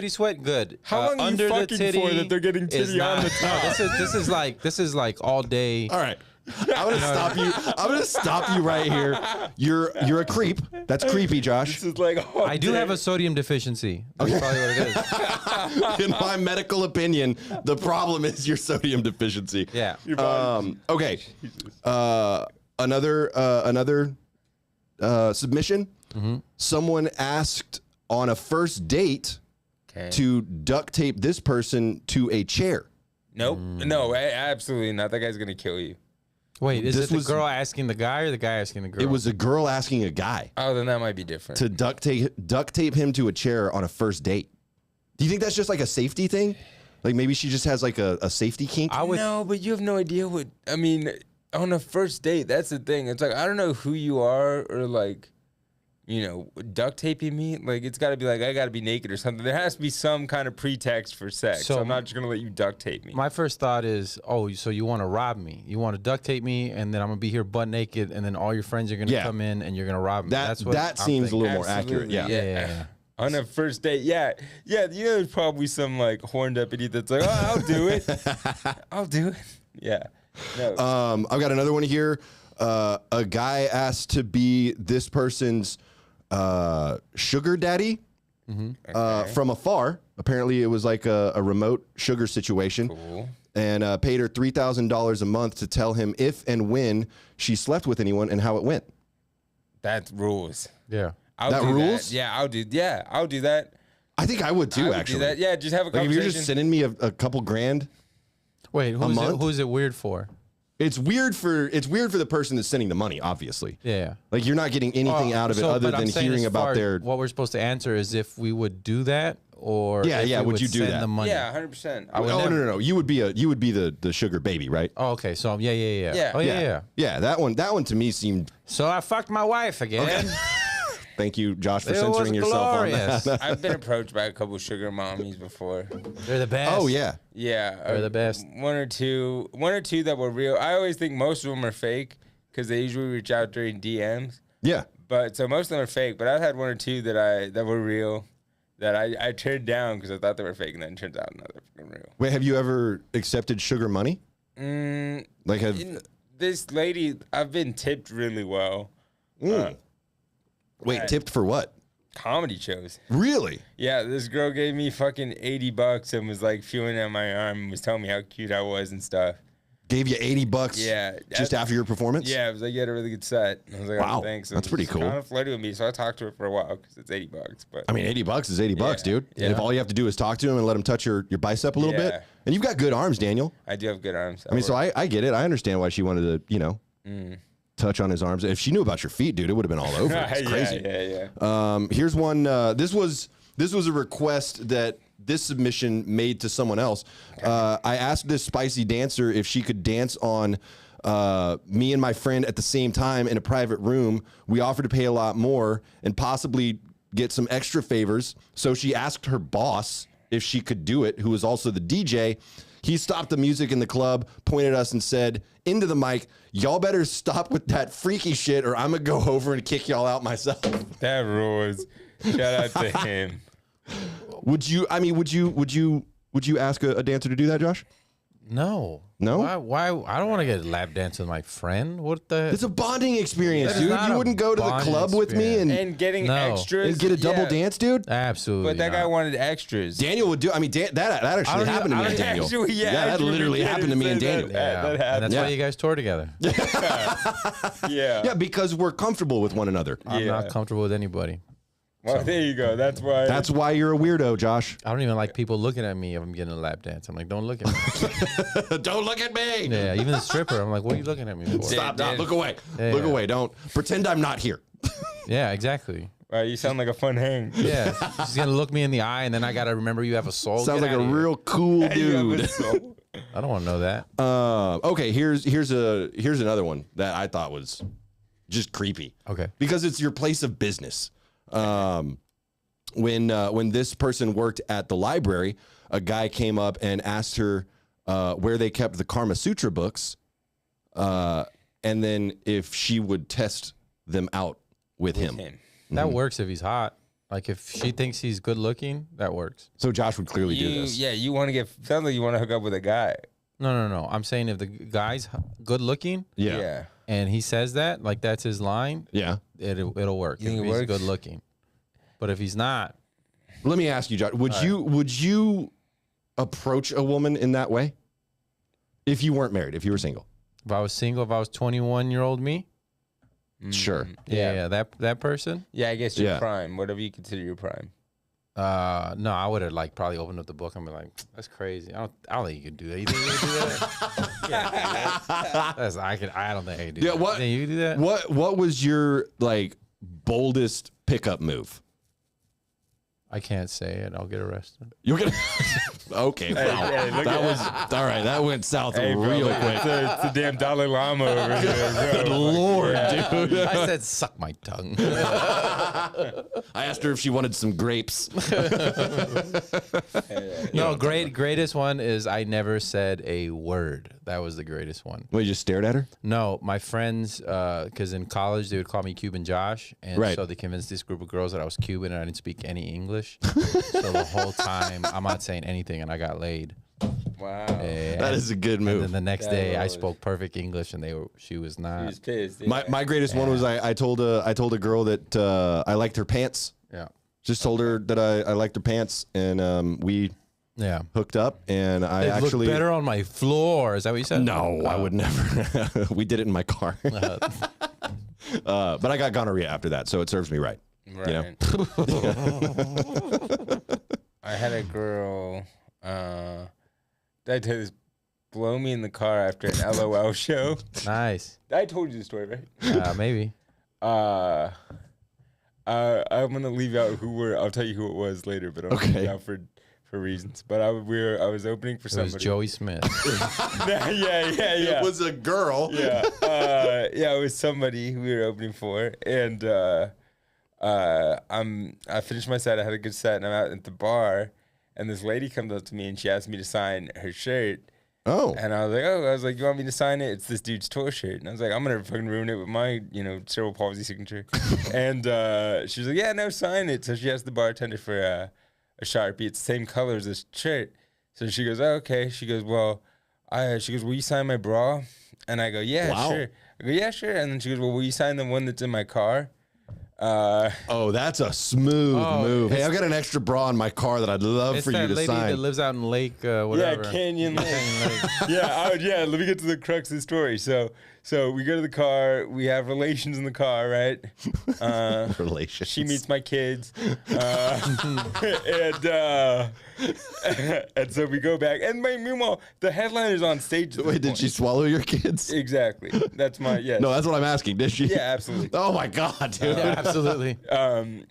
sweat. Good. How long are you under the fucking titty for that they're getting is titty on not- the top? No, this is like all day. All right. I'm gonna stop you. I'm gonna stop you right here. You're a creep. That's creepy, Josh. This is like. I do have a sodium deficiency. That's probably what it is. In my medical opinion, the problem is your sodium deficiency. Yeah. Okay. Another submission. Mm-hmm. Someone asked on a first date to duct tape this person to a chair. Nope. No, absolutely not. That guy's gonna kill you. Wait, is This it the was- girl asking the guy or the guy asking the girl? It was a girl asking a guy Oh, then that might be different. to duct tape him to a chair on a first date. Do you think that's just like a safety thing? Like maybe she just has like a safety kink? No, but you have no idea what. I mean, on a first date, that's the thing. It's like I don't know who you are or like, duct taping me. Like it's got to be like I got to be naked or something. There has to be some kind of pretext for sex. So I'm not just gonna let you duct tape me. My first thought is, so you want to rob me? You want to duct tape me, and then I'm gonna be here butt naked, and then all your friends are gonna come in, and you're gonna rob me. That I'm seems thinking. a little more accurate. Absolutely, Yeah. Yeah. On a first date, yeah. There's probably some like horned up idiot that's like, oh, I'll do it. I'll do it. Yeah. No. I've got another one here. A guy asked to be this person's sugar daddy from afar. Apparently, it was like a remote sugar situation. Cool. And paid her $3,000 a month to tell him if and when she slept with anyone and how it went. That rules. Yeah. I'll do rules? That. Yeah, I'll do that. I think I would too, I would actually. do that. Yeah, just have a Like if conversation. you're just sending me a couple grand, Wait, month? who's it weird for? it's weird for the person that's sending the money, obviously. Yeah. Like you're not getting anything out of it other but I'm than saying hearing as about far their. What we're supposed to answer is if we would do that or Yeah, if yeah, we would you do send that? the money. Yeah, 100%. I would Oh never- no! You would be the sugar baby, right? Oh, okay. So yeah. Yeah. Oh yeah. Yeah, that one to me seemed. So I fucked my wife again. Thank you, Josh, for It was censoring yourself glorious. on that. I've been approached by a couple sugar mommies before. They're the best. Oh yeah, Yeah, They're the best. One or two that were real. I always think most of them are fake because they usually reach out during DMs. yeah. But so most of them are fake. But I've had one or two that were real that I turned down because I thought they were fake, and then it turns out no, they're fucking real. Wait, have you ever accepted sugar money? Like have This lady, I've been tipped really well. wait tipped for what? Comedy shows. Really? Yeah, this girl gave me fucking $80 and was like feeling on my arm and was telling me how cute I was and stuff. Gave you $80? Yeah, Just after your performance? Yeah, it was like, you had a really good set. I was like, Wow, oh, thanks. that's pretty cool. Kind of flirted with me, so I talked to her for a while because it's $80. But I mean, $80 is $80, Yeah, dude. yeah. And if all you have to do is talk to him and let him touch your bicep a little bit, Yeah. and you've got good arms, Daniel. I do have good arms. I mean, so I get it. I understand why she wanted to, touch on his arms. If she knew about your feet, dude, it would have been all over. It's crazy. Yeah. Here's one. This was a request that this submission made to someone else. I asked this spicy dancer if she could dance on me and my friend at the same time in a private room. We offered to pay a lot more and possibly get some extra favors. So she asked her boss if she could do it, who was also the DJ. He stopped the music in the club, pointed at us and said into the mic, "Y'all better stop with that freaky shit or I'm gonna go over and kick y'all out myself." That rules. Shout out to him. Would you ask a dancer to do that, Josh? No. No? Why? I don't want to get a lap dance with my friend. What the? It's a bonding experience, That is dude. not You a wouldn't go to the bonding club with me and And getting No. extras. get a double yeah, dance, dude? Absolutely. But that guy not. wanted extras. Daniel would do. I mean, that actually happened to me and Daniel. Actually, yeah, that actually, literally yeah, happened to me and that- Daniel. that And happened. that's Yeah. why you guys tour together. Yeah. Yeah, because we're comfortable with one another. I'm Yeah. not comfortable with anybody. Well, there you go. That's why. That's why you're a weirdo, Josh. I don't even like people looking at me if I'm getting a lap dance. I'm like, don't look at me. Don't look at me. Yeah, even the stripper. I'm like, what are you looking at me for? Stop. Dan- Look away. Yeah. Look away. Don't pretend I'm not here. Yeah, exactly. Wow, you sound like a fun hang. Yeah, she's gonna look me in the eye, and then I gotta remember you have a soul. Sounds Get like a outta here. real cool You have a dude. soul. I don't want to know that. Okay, here's another one that I thought was just creepy. Okay. Because it's your place of business. When this person worked at the library, a guy came up and asked her where they kept the Kama Sutra books, and then if she would test them out with him. That works if he's hot. Like if she thinks he's good looking, that works. So Josh would clearly do this. Yeah, you want to sounds like you want to hook up with a guy. No. I'm saying if the guy's good looking, Yeah. and he says that, like that's his line, Yeah. it'll work. You think if it he's works? good looking. But if he's not, Let me ask you, Josh, would you approach a woman in that way? If you weren't married, if you were single? if I was single, if I was 21-year-old me, Sure. yeah, that person. Yeah, I guess your Yeah. prime, whatever you consider your prime. No, I would have like probably opened up the book and be like, "That's crazy. I don't think you can do that. You think you can do that? I don't think I can do Yeah, that. what- You think you can do that? What was your like boldest pickup move? I can't say it. I'll get arrested. You're gonna okay. Wow. hey, look that at- was all right. That went south Hey, bro, real look, quick. it's the damn Dalai Lama over here, bro. Good Lord, dude. I said, "Suck my tongue." I asked her if she wanted some grapes. No, greatest one is I never said a word. That was the greatest one. Well, you just stared at her? No, my friends, because in college they would call me Cuban Josh, and Right. so they convinced this group of girls that I was Cuban and I didn't speak any English. So the whole time I'm not saying anything, and I got laid. Wow. That is a good move. And then the next That day I was- spoke perfect English, and she was He not. was pissed. My greatest one was I told a girl that I liked her pants. Yeah, Just told her that I liked her pants, and we yeah. hooked up. And I It actually looked better on my floor. Is that what you said? no, I would never. We did it in my car, but I got gonorrhea after that, so it serves me right. Right. You know? I had a girl. Did I tell you this? Blow me in the car after an LOL show. Nice. I told you the story, right? Maybe. I'm gonna leave out I'll tell you who it was later, but I'll leave Okay. it out for reasons. But I was opening for It was somebody. Joey Smith. yeah. It was a girl. Yeah, it was somebody who we were opening for, and I finished my set. I had a good set, and I'm out at the bar, and this lady comes up to me and she asked me to sign her shirt, Oh, and I was like, you want me to sign it? It's this dude's tour shirt, and I was like, I'm gonna fucking ruin it with my cerebral palsy signature, and she was like, yeah, no, sign it. So she asked the bartender for a Sharpie. It's the same color as this shirt. So she goes, oh, okay. She goes, well, she goes, will you sign my bra? And I go, yeah, Wow. sure. I go, yeah, sure. And then she goes, well, will you sign the one that's in my car? oh, that's a smooth move. Hey, I've got an extra bra in my car that I'd love It's for you that to lady sign. that lives out in Lake, whatever. Yeah, Canyon Lake. Yeah, let me get to the crux of the story. So we go to the car. We have relations in the car, right? Relations. She meets my kids, and so we go back. And meanwhile, the headliner's on stage. At this Wait, did point. she swallow your kids? Exactly. That's my No, that's what I'm asking. Did she? Yeah, absolutely. Oh my God, dude. Yeah, absolutely. And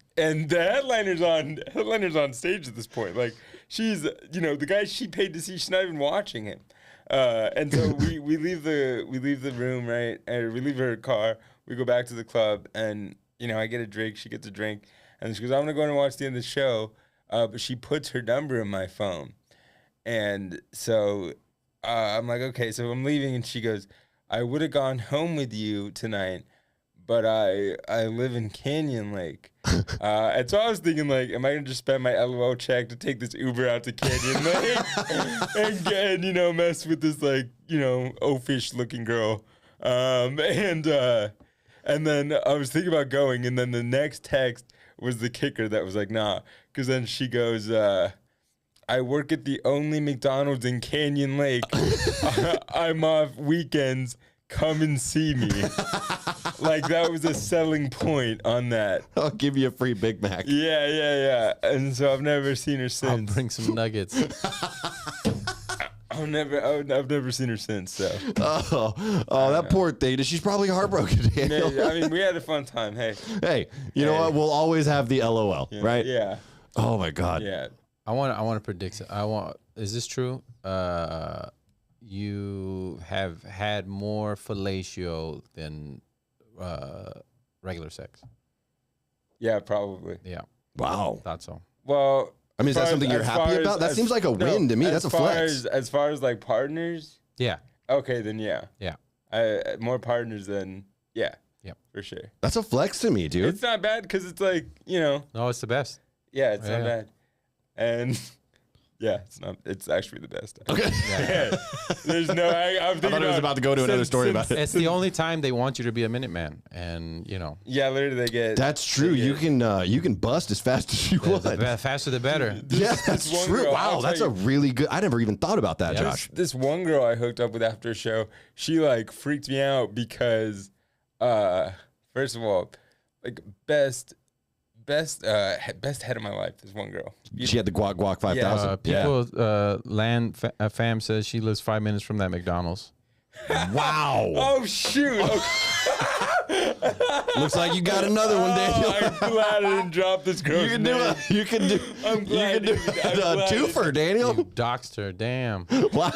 the headliner's on stage at this point. Like she's, the guy she paid to see, she's not even watching him. And so we leave the room, right? And we leave her car. We go back to the club, and I get a drink. She gets a drink, and she goes, "I'm gonna go and watch the end of the show." But she puts her number in my phone, and so I'm like, "Okay." So I'm leaving, and she goes, "I would have gone home with you tonight, but I live in Canyon Lake." And so I was thinking, like, am I gonna just spend my LOL check to take this Uber out to Canyon Lake and mess with this oafish looking girl? And then I was thinking about going, and then the next text was the kicker that was like, nah, because then she goes, I work at the only McDonald's in Canyon Lake. I'm off weekends. Come and see me. Like, that was a selling point on that. I'll give you a free Big Mac. Yeah. And so I've never seen her I'll since. bring some nuggets. I've never seen her since. So Oh, that poor thing. She's probably heartbroken. Daniel. I mean, we had a fun time. Hey, Hey, you know what? We'll always have the LOL, right? Yeah, Oh my God. yeah. I want to predict. Is this true? you have had more fellatio than regular sex. Yeah, probably. Yeah. Wow. Thought so. Well, I mean, is that something you're happy about? That seems like a win to me. That's a flex. As far as like partners, Yeah. okay, then yeah. Yeah. More partners than yeah. Yep. For sure. That's a flex to me, dude. It's not bad because it's like, you know, No, it's the best. yeah, it's not Yeah. bad. And yeah, it's actually the best. Okay. Yeah. There's no, I'm thinking thought it was about to go to another story about it. It's the only time they want you to be a Minuteman, and you know, Yeah, literally they get. That's true. they You get- can bust as fast as you want. the faster the better. Yeah, that's one true. girl, Wow, I'll that's tell a you. really good. I never even thought about that, Yeah. Josh. This one girl I hooked up with after a show, she like freaked me out because, first of all, like best head of my life. This one girl. She had the guac 5000. Fam says she lives 5 minutes from that McDonald's. Wow. Oh shoot! Okay. Looks like you got another one, Daniel. I'm glad I didn't drop this girl's You can do name. a, you can do, I'm you glad can do you- I'm a glad twofer, Daniel. You doxed her, damn. Wow.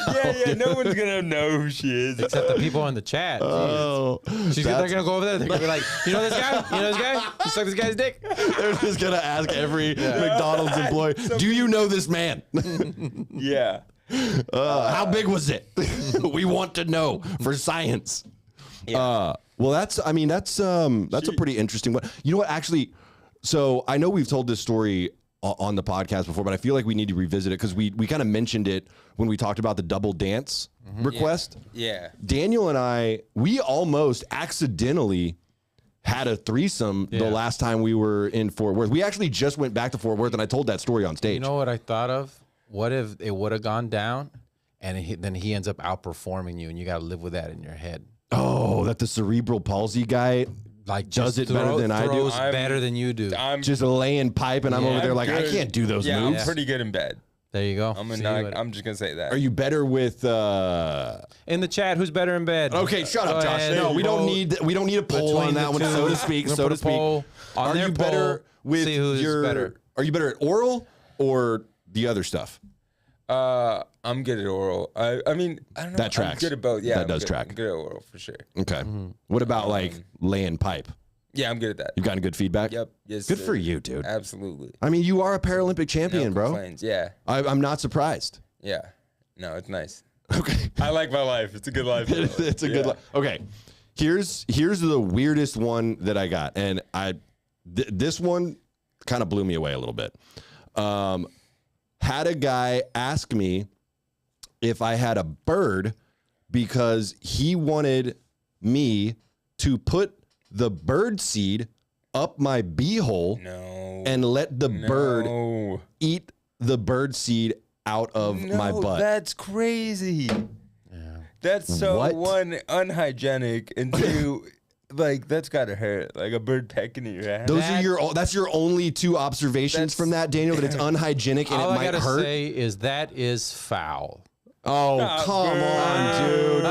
Yeah, no one's gonna know who she is. Except the people in the chat. Oh, They're gonna go over there. They're gonna be like, you know this guy? You know this guy? You suck this guy's dick? they're just gonna ask every McDonald's employee, "Do you know this man? Yeah. How big was it? We want to know for science." Well, that's a pretty interesting one. You know what? Actually, so I know we've told this story on the podcast before, but I feel like we need to revisit it because we kind of mentioned it when we talked about the double dance request. Yeah. Daniel and I, we almost accidentally had a threesome the last time we were in Fort Worth. We actually just went back to Fort Worth, and I told that story on stage. You know what I thought of? What if it would have gone down and then he ends up outperforming you and you got to live with that in your head? Oh, that the cerebral palsy guy Like does it better than I do. throws better than you do. I'm Just laying pipe, and I'm over there like, I good. can't do those Yeah, moves. I'm pretty good in bed. There you go. I'm See not, what- I'm just gonna say that. Are you better with? in the chat, who's better in bed? Okay, shut up, Go Josh. ahead. No, we don't need a poll on Between that the one, two. so to speak. We're So gonna to put a speak. poll on Are their you better poll, with see who's your? better. Are you better at oral or the other stuff? I'm good at oral. I mean, I don't know. That tracks. I'm good at both. Yeah, That I'm does good- track. I'm good at oral for sure. Okay. What about like laying pipe? Yeah, I'm good at that. You've gotten good feedback. Yep. Yes. Good sir. for you, dude. Absolutely. I mean, you are a Paralympic champion, No bro. complaints. Yeah. I'm not surprised. Yeah. No, it's nice. Okay. I like my life. It's a good life. It's a good. Okay. Here's the weirdest one that I got, and this one kind of blew me away a little bit. Had a guy ask me if I had a bird because he wanted me to put the bird seed up my beehole No. and let the bird No. eat the bird seed out of my butt. That's crazy. That's so What? one unhygienic and two, like that's gotta hurt. Like a bird pecking at your ass. That's your only two observations from that, Daniel, that it's unhygienic and All it I might gotta hurt. say is that is foul. Oh, come on, dude.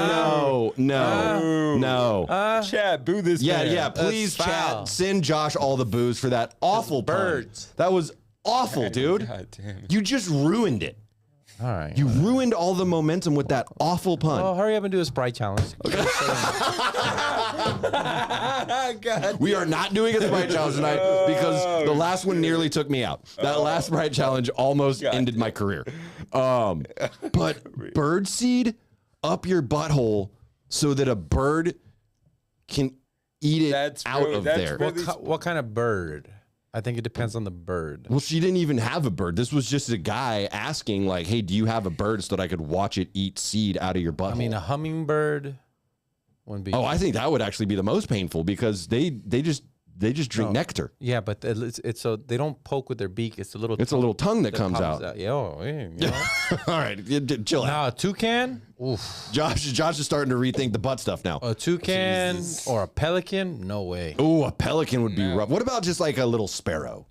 No. Chat, boo this man. Yeah, please, That's chat, foul. send Josh all the booze for that awful pun. birds. That was awful, dude. God damn it. You just ruined it. All right. You ruined all the momentum with that awful pun. Oh, hurry up and do a Sprite challenge. God. We are not doing a Sprite challenge tonight because the last one nearly took me out. That last Sprite challenge almost ended my career. But bird seed up your butthole so that a bird can eat it out of there. What kind of bird? I think it depends on the bird. Well, she didn't even have a bird. This was just a guy asking, like, "Hey, do you have a bird so that I could watch it eat seed out of your butthole?" I mean, a hummingbird wouldn't be. Oh, I think that would actually be the most painful because they just drink nectar. Yeah, but it's so they don't poke with their beak. It's a little. It's a little tongue that comes pops out. Yeah, you know. All right, chill out. Now a toucan. Oof. Josh is starting to rethink the butt stuff now. A toucan or a pelican? No way. Oh, a pelican would be rough. What about just like a little sparrow?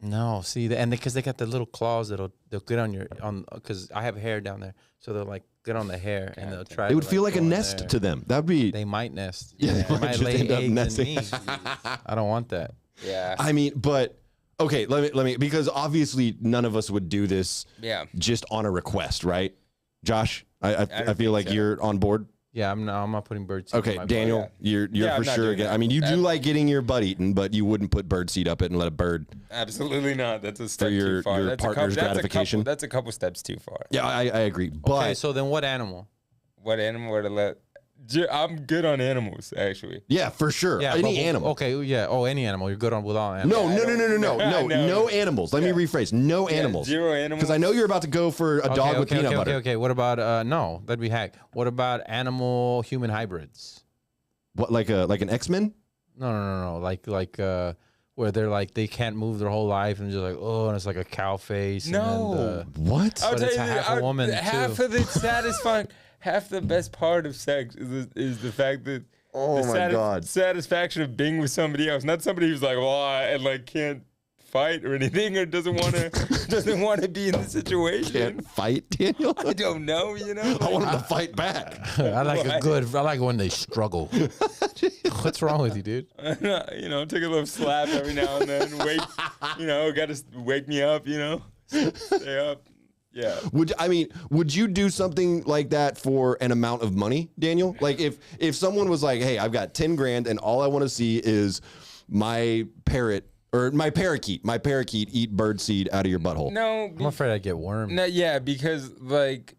No, see, and because they got the little claws they'll get on because I have hair down there, so they'll like get on the hair and they'll try. It would to, feel like a go in nest there. to them. That would be. They might nest. Yeah, they they might might just lay end up eggs in nesting. me. I don't want that. Yeah. I mean, but okay, let me because obviously none of us would do this. Yeah. Just on a request, right? Josh, I feel like you're on board. Yeah, I'm not putting bird seed. Okay, in my Daniel, butt. you're I'm for not sure doing again. that. I mean, you do like getting your butt eaten, but you wouldn't put bird seed up it and let a bird. Absolutely not. That's a step your- too far. your That's partner's gratification? That's a couple steps too far. Yeah, I agree. But Okay, so then what animal? What animal would I let? I'm good on animals, actually. yeah, for sure. Yeah, Any but- animal. Okay, yeah. Oh, any animal. You're good on with all animals. No, no animals. Let me rephrase. No animals. zero animals. Because I know you're about to go for a dog with peanut butter. Okay. What about no? That'd be hack. What about animal human hybrids? What, like an X-Men? No. Like where they're like they can't move their whole life and just like and it's like a cow face. No. And then What? I'll But tell it's you, half a woman, half too. of it's satisfying. Half the best part of sex is the fact that Oh the my God. satisfaction of being with somebody else, not somebody who's like, and like can't fight or anything, or doesn't want to be in the situation. Can't fight, Daniel? I don't know, I want him to fight back. I like when they struggle. What's wrong with you, dude? take a little slap every now and then. Got to wake me up. Stay up. Yeah. Would you do something like that for an amount of money, Daniel? Like if someone was like, "Hey, I've got 10 grand and all I want to see is my parakeet eat bird seed out of your butthole." No, I'm afraid I'd get wormed. no, yeah, because like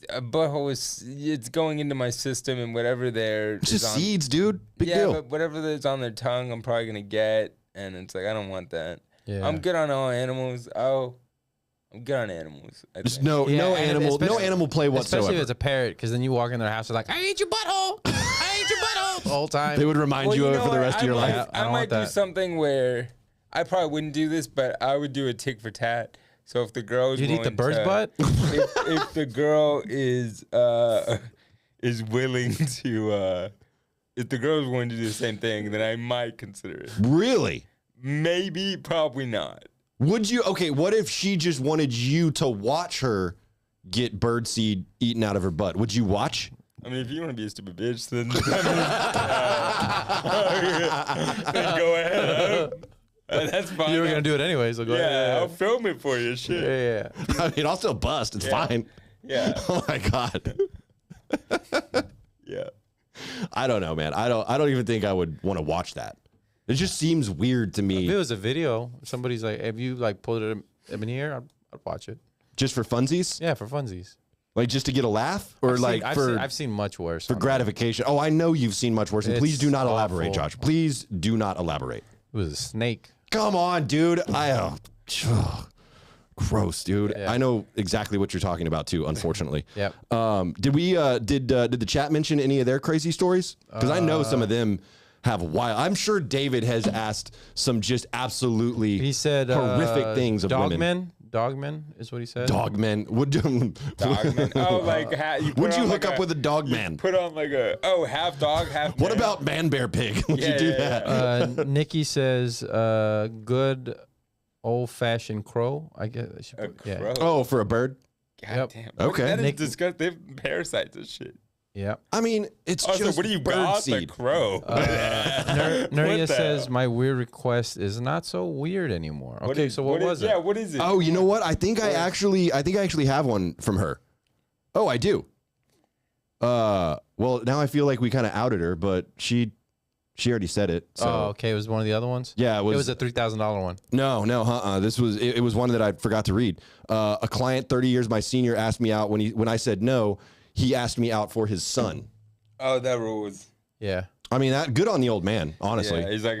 a butthole it's going into my system and whatever there. It's just is on- seeds, dude. Big yeah, deal. but whatever that's on their tongue, I'm probably gonna get, and it's like I don't want that. Yeah. I'm good on all animals. I'm good on animals. I Just think. no Yeah, and animal play whatsoever. Especially if it's a parrot, because then you walk in their house, they're like, "I ate your butthole. I ate your butthole." The whole time. They would remind Well, you of it know for the what? rest of your life. I I don't might want do that. something where I probably wouldn't do this, but I would do a tick for tat. So if the girl's You'd eat the willing bird's to- butt? if the girl is willing to if the girl is willing to do the same thing, then I might consider it. Really? Maybe, probably not. Would you? Okay, what if she just wanted you to watch her get bird seed eaten out of her butt? Would you watch? I mean, if you want to be a stupid bitch, then go ahead. That's fine. You were gonna do it anyway, so go Yeah, I'll ahead. film it for you. Shit. Yeah. I mean, I'll still bust. It's fine. Yeah. Oh my god. Yeah. I don't know, man. I don't even think I would want to watch that. It just seems weird to If it me. was a video, somebody's like, "Have you like pulled it in the air?" I'd watch it. Just for funsies? Yeah, for funsies. Like just to get a laugh? Or I've seen much worse. for gratification? Oh, I know you've seen much worse. And please It's do not elaborate, awful. Josh. Please do not elaborate. It was a snake. Come on, dude. Gross, dude. Yeah. I know exactly what you're talking about too, unfortunately. Yep. Did the chat mention any of their crazy stories? Because I know some of them have wild. I'm sure David has asked some just absolutely He said horrific things of women. Dogmen is what he said. Dogmen. Would Dogman. Oh, like would you hook up with a dog man? Put on like half dog, half. What man? about man bear pig? Would you Yeah, do yeah, that? Nikki says, "Good old fashioned crow." I guess I should A put, yeah. crow? Oh, for a bird? God Yep. damn. Okay. That is Nick- disgusting. They have parasites and shit. Yeah. I mean, it's Also, just what do you bird got? The seed. crow. Nuria What the says hell? my weird request is not so weird anymore. Okay, so what was it? Yeah, what is it? Oh, you know what? I think I actually have one from her. Oh, I do. Well, now I feel like we kind of outed her, but she already said it. So. Oh, okay. It was one of the other ones. Yeah, It was a $3,000 one. No. This was it was one that I forgot to read. A client 30 years my senior asked me out when I said no. He asked me out for his son. Oh, that rule was. Yeah. I mean, that good on the old man, honestly. Yeah, he's like,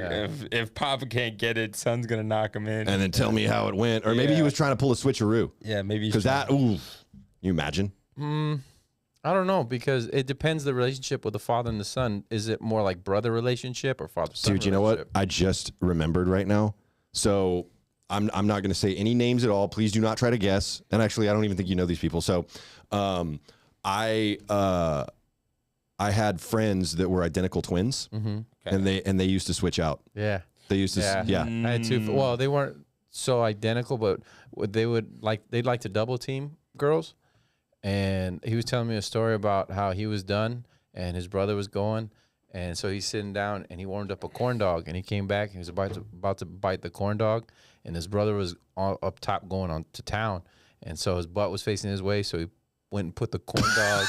if Papa can't get it, son's gonna knock him in. And then tell me how it went, or maybe he Yeah. was trying to pull a switcheroo. Yeah, maybe Because that, ooh, you imagine? I don't know, because it depends the relationship with the father and the son. Is it more like brother relationship or father-son Dude, you know what? relationship? I just remembered right now. So I'm not going to say any names at all. Please do not try to guess. And actually, I don't even think you know these people. So I had friends that were identical twins, and they used to switch out. Yeah. They used to, yeah. I had two. Well, they weren't so identical, but they'd like to double team girls. And he was telling me a story about how he was done and his brother was going. And so he's sitting down and he warmed up a corn dog and he came back and he was about to bite the corn dog. And his brother was up top going on to town. And so his butt was facing his way. So he went and put the corn dog.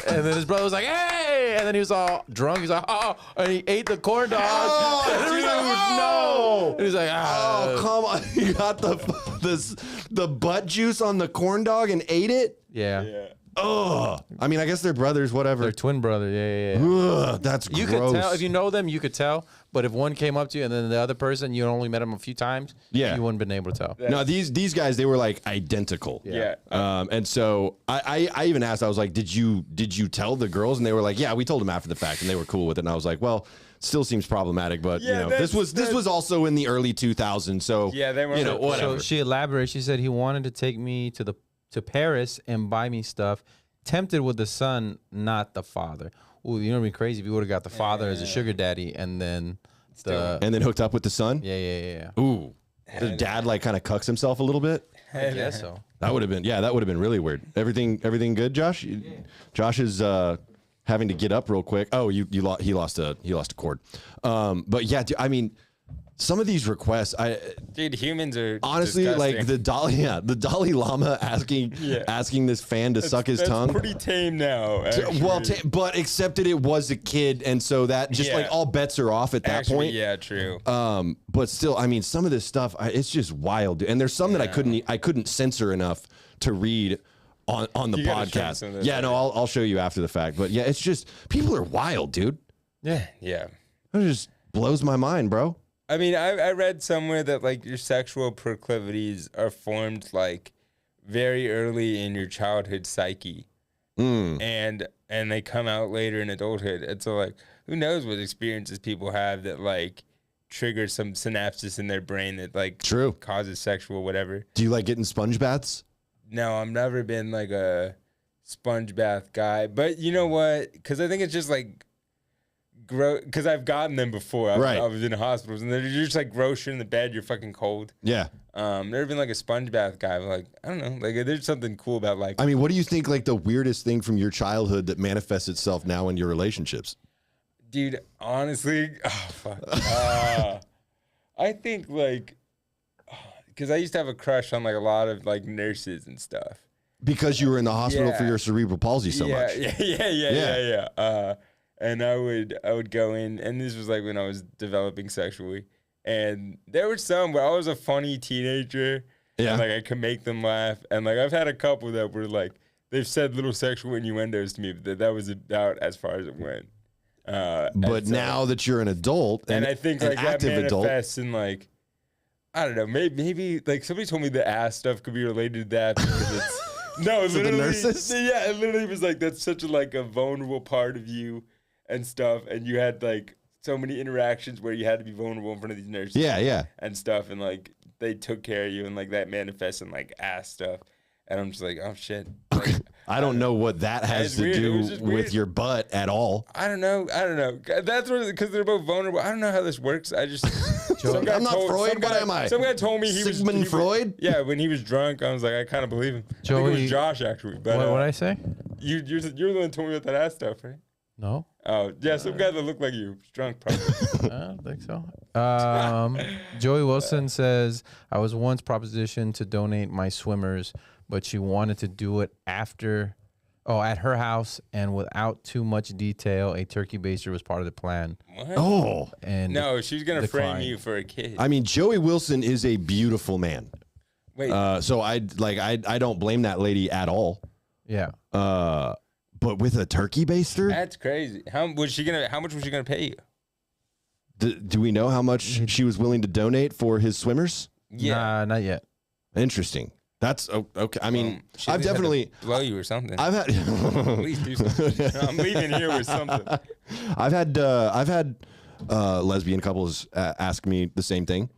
And then his brother was like, "Hey!" And then he was all drunk. He's like, "Oh!" And he ate the corn dog. Oh, and he was like, dude, "Oh!" And he's like, Oh, come on. You got the butt juice on the corn dog and ate it? Yeah. Ugh. I mean, I guess they're brothers, whatever. They're twin brothers. Yeah. Ugh, that's You gross. could tell if you know them. You could tell. But if one came up to you and then the other person, you only met him a few times. Yeah. You wouldn't been able to tell. No, these guys, they were like identical. Yeah. And so I even asked, I was like, did you tell the girls? And they were like, yeah, we told them after the fact, and they were cool with it. And I was like, well, still seems problematic, but Yeah, you know, this was also in the early 2000s. So Yeah, they were- you know, whatever. So she elaborated. She said he wanted to take me to Paris and buy me stuff. Tempted with the son, not the father. Ooh, you know, what'd be crazy if you would have got the father as a sugar daddy and then and then hooked up with the son. yeah. Ooh, the dad like kind of cucks himself a little bit. I guess so. That would have been really weird. Everything good, Josh? Josh is having to get up real quick. Oh, he lost a cord. But yeah, dude, I mean, some of these requests, Dude, humans are honestly disgusting. like the Dalai Lama asking this fan to suck his That's tongue. pretty tame now. Well, actually. but except that it was a kid, and so that just like all bets are off at that Actually, point. yeah, true. But still, I mean, some of this stuff, it's just wild. And there's some that I couldn't censor enough to read on the You gotta show me podcast. some of those, Yeah, no, I'll show you after the fact. But yeah, it's just people are wild, dude. yeah. It just blows my mind, bro. I mean, I read somewhere that like your sexual proclivities are formed like very early in your childhood psyche, and they come out later in adulthood. And so like, who knows what experiences people have that like trigger some synapses in their brain that like True. causes sexual whatever. Do you like getting sponge baths? No, I've never been like a sponge bath guy, but you know what? Because I think it's just like. Because I've gotten them before. I was in hospitals, and they're just like gross. You're in the bed, you're fucking cold. Yeah. Never been like a sponge bath guy. But like, I don't know. Like, there's something cool about like. I mean, what do you think like the weirdest thing from your childhood that manifests itself now in your relationships? Dude, honestly, oh fuck. I think like, because I used to have a crush on like a lot of like nurses and stuff. Because you were in the hospital for Yeah. your cerebral palsy so much. Yeah. And I would go in, and this was like when I was developing sexually, and there were some where I was a funny teenager, Yeah. and like I could make them laugh, and like I've had a couple that were like they've said little sexual innuendos to me, but that was about as far as it went. But and so- now that you're an adult and I think an like that active adult, manifests in like I don't know, maybe like somebody told me the ass stuff could be related to that because it's no, To the literally, nurses? yeah, it literally was like that's such a like a vulnerable part of you and stuff, and you had like so many interactions where you had to be vulnerable in front of these nurses, yeah. and stuff, and like they took care of you, and like that manifests in like ass stuff, and I'm just like, oh shit. Like, I don't know what that has It's to weird. It was do just with weird. your butt at all. I don't know. That's because they're both vulnerable. I don't know how this works. I just. some guy I'm not Freud. What am I? Some guy told me he Sigmund was Freud? Yeah, when he was drunk, I was like, I kind of believe him. I think it Joey- was Josh actually. But What I say? you're the one who told me about that ass stuff, right? No, Oh yeah, some guy that looked like you, was drunk probably. I don't think so. Joey Wilson says I was once propositioned to donate my swimmers, but she wanted to do it at her house and without too much detail. A turkey baster was part of the plan. What? Oh, And No, she's gonna frame declined. you for a kid. I mean, Joey Wilson is a beautiful man. Wait, So I don't blame that lady at all. yeah, But with a turkey baster, that's crazy. How much was she gonna pay you? do we know how much she was willing to donate for his swimmers? Yeah, nah, not yet. Interesting. That's okay. I mean, she I've had to definitely, blow you or something. I've had, Please do something. I'm leaving here with something. I've had lesbian couples ask me the same thing,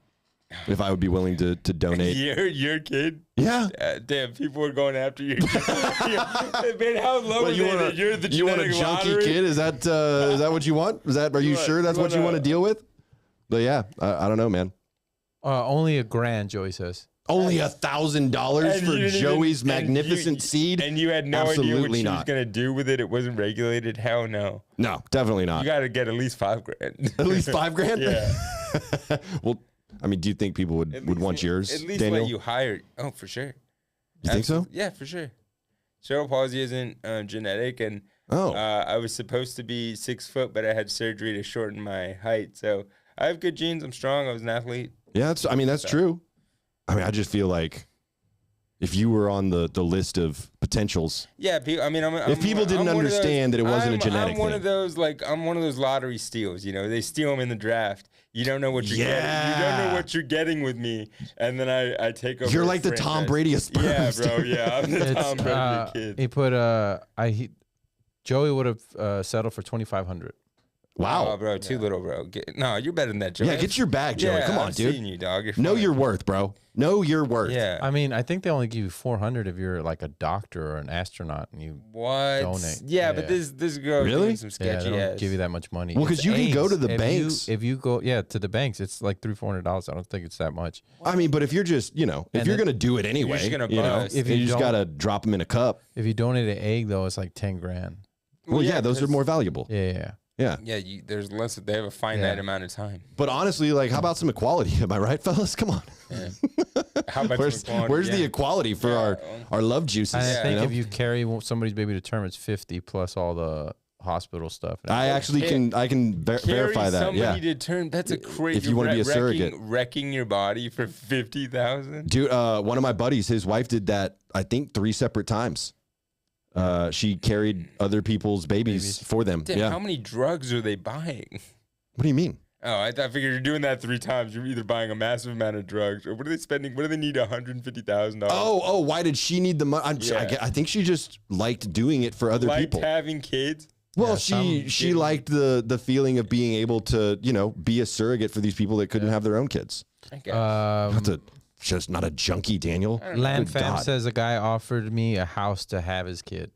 if I would be willing to donate. Your kid? Yeah. Damn, people are going after you. Man, how low What, is you it want that you're the you want a genetic junkie lottery? kid? Is that what you want? Are you What? sure that's You what you want to wanna- deal with? But yeah, I don't know, man. Only $1,000, Joey says. Only $1,000 And for you didn't Joey's even- and magnificent you- seed? And you had no idea what Absolutely she was not. going to do with it. It wasn't regulated. Hell no. No, definitely You not. got to get at least $5,000. At least $5,000? Yeah. Well, I mean, do you think people would want yours, At least Daniel? let you hire. Oh, for sure. You think so? Yeah, for sure. Cerebral palsy isn't genetic, and I was supposed to be 6 foot, but I had surgery to shorten my height. So I have good genes. I'm strong. I was an athlete. Yeah, that's true. I mean, I just feel like if you were on the list of potentials. Yeah, if people didn't understand that it wasn't a genetic thing. I'm one of those lottery steals. You know, they steal them in the draft. You don't know what you're getting. You don't know what you're getting with me, and then I take over. You're like the Tom Brady of sperms. Yeah, bro. Yeah, I'm the Tom Brady kid. He put Joey would have settled for $2,500. Wow. Oh, bro, too little, bro. No, you're better than that, Joey. Yeah, get your bag, Joey. Come on, I've dude. seen you, dog. Know your worth, bro. Know your worth. Yeah. I mean, I think they only give you $400 if you're like a doctor or an astronaut and you donate. Yeah, but this girl Really? doing some sketchy they don't ass. give you that much money. Well, 'cause It's you can go eggs. to the banks. If you go, to the banks, it's like $300-$400. I don't think it's that much. I mean, but if you're just, if you're going to do it anyway, just gonna you know, bust. if you just got to drop them in a cup. If you donate an egg, though, it's like $10,000. Well, yeah, those are more valuable. Yeah. Yeah. Yeah, there's less. They have a finite amount of time. But honestly, like, how about some equality? Am I right, fellas? Come on. Yeah. How about Where's the equality for our love juices? And I think you know? if you carry somebody's baby to term, it's 50 plus all the hospital stuff. I actually can verify that. Yeah. Somebody to term. That's a crazy. If you want to be a surrogate, wrecking your body for $50,000. Dude, one of my buddies, his wife did that. I think 3 separate times. She carried other people's babies for them. Damn, yeah. how many drugs are they buying? What do you mean? Oh, I figured you're doing that 3 times. You're either buying a massive amount of drugs, or what are they spending? What do they need $150,000? Oh, why did she need the money? I think she just liked doing it for other people. Having kids. Well, she liked the feeling of being able to, be a surrogate for these people that couldn't have their own kids. I guess. Just not a junkie, Daniel. Land Good Fam God. says a guy offered me a house to have his kid.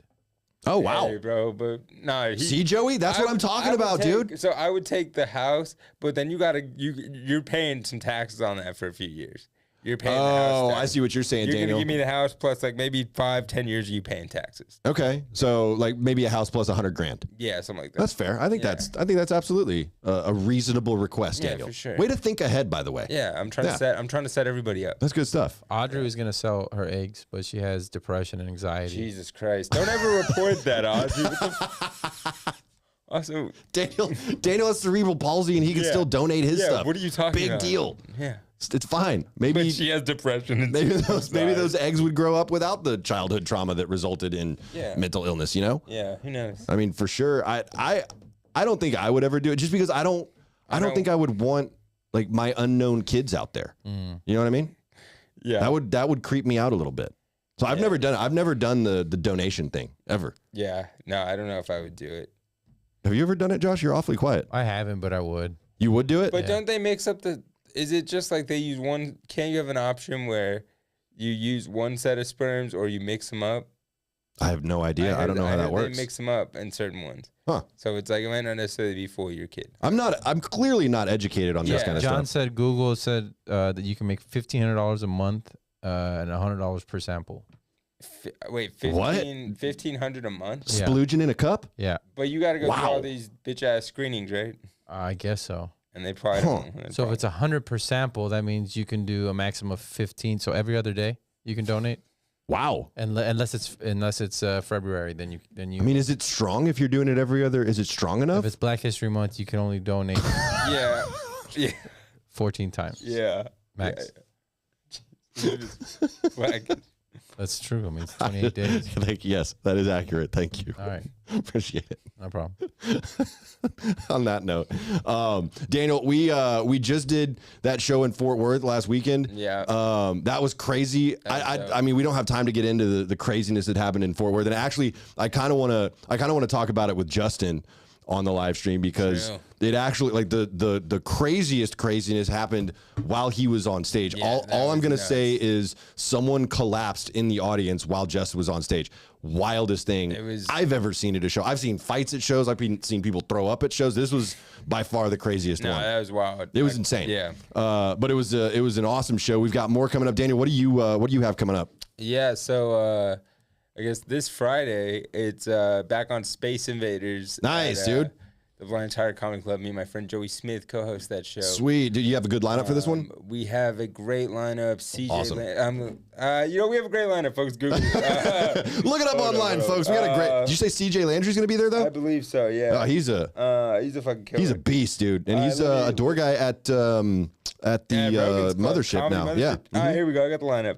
Oh, wow. Hey, bro, but no. See, Joey, that's what I'm talking about, dude. So I would take the house, but then you're paying some taxes on that for a few years. You're paying the house tax. I see what you're saying, You're Daniel. going to give me the house plus like maybe 5-10 years of you paying taxes. Okay, so like maybe a house plus $100,000. Yeah, something like that. That's fair. I think that's absolutely a reasonable request, Yeah, Daniel. for sure. Way to think ahead, by the way. Yeah, I'm trying to set everybody up. That's good stuff. Audrey was going to sell her eggs, but she has depression and anxiety. Jesus Christ. Don't ever report that, Audrey. Also, Daniel has cerebral palsy and he can still donate his stuff. What are you talking about? Big deal. Yeah. It's fine. Maybe But she has depression. And maybe those eggs would grow up without the childhood trauma that resulted in mental illness, Yeah, who knows? I mean, for sure. I don't think I would ever do it just because I don't think I would want like my unknown kids out there. You know what I mean? Yeah. That would creep me out a little bit. So I've never done the donation thing ever. Yeah. No, I don't know if I would do it. Have you ever done it, Josh? You're awfully quiet. I haven't, but I would. You would do it? But don't they mix up is it just like they use one? Can't you have an option where you use one set of sperms or you mix them up? I have no idea. I don't know how that works. They mix them up in certain ones. Huh. So it's like it might not necessarily be for your kid. I'm clearly not educated on this kind of John stuff. said Google said that you can make $1,500 a month and $100 per sample. Wait, What? $1,500 a month? Yeah. Splooging in a cup? Yeah, But you got to go through Wow. all these bitch ass screenings, right? I guess so. And they probably don't. So if it's 100 per sample, that means you can do a maximum of 15. So every other day you can donate. Wow. And unless it's February, then you. I mean, is it strong if you're doing it every other? Is it strong enough? If it's Black History Month, you can only donate yeah, 14 times. yeah, Max. Like, That's true. I mean, it's 28 days. Yes, that is accurate. Thank you. All right, Appreciate it. no problem. On that note, Daniel, we just did that show in Fort Worth last weekend. Yeah. That was crazy. I mean, we don't have time to get into the craziness that happened in Fort Worth. And actually, I kind of want to talk about it with Justin on the live stream because it actually, like, the craziest craziness happened while he was on stage. Yeah, all I'm gonna nuts. say is someone collapsed in the audience while Justin was on stage. Wildest thing I've ever seen at a show. I've seen fights at shows. I've seen people throw up at shows. This was by far the craziest one. that was wild. It was insane. Yeah. But it was an awesome show. We've got more coming up. Daniel, what do you have coming up? Yeah. So I guess this Friday it's back on Space Invaders. Nice, at, dude. the Blind Tiger Comedy Club. Me and my friend Joey Smith co-host that show. Sweet. Do you have a good lineup for this one? We have a great lineup. CJ, Awesome. we have a great lineup, folks. Google it. Look it up online, folks. We got a great. Did you say CJ Landry's going to be there though? I believe so. Yeah. Oh, he's a fucking killer. he's a beast, dude, and he's a door guy at the Rogan's Club, mothership Comedy now. Mothership. Yeah. All right, here we go. I got the lineup.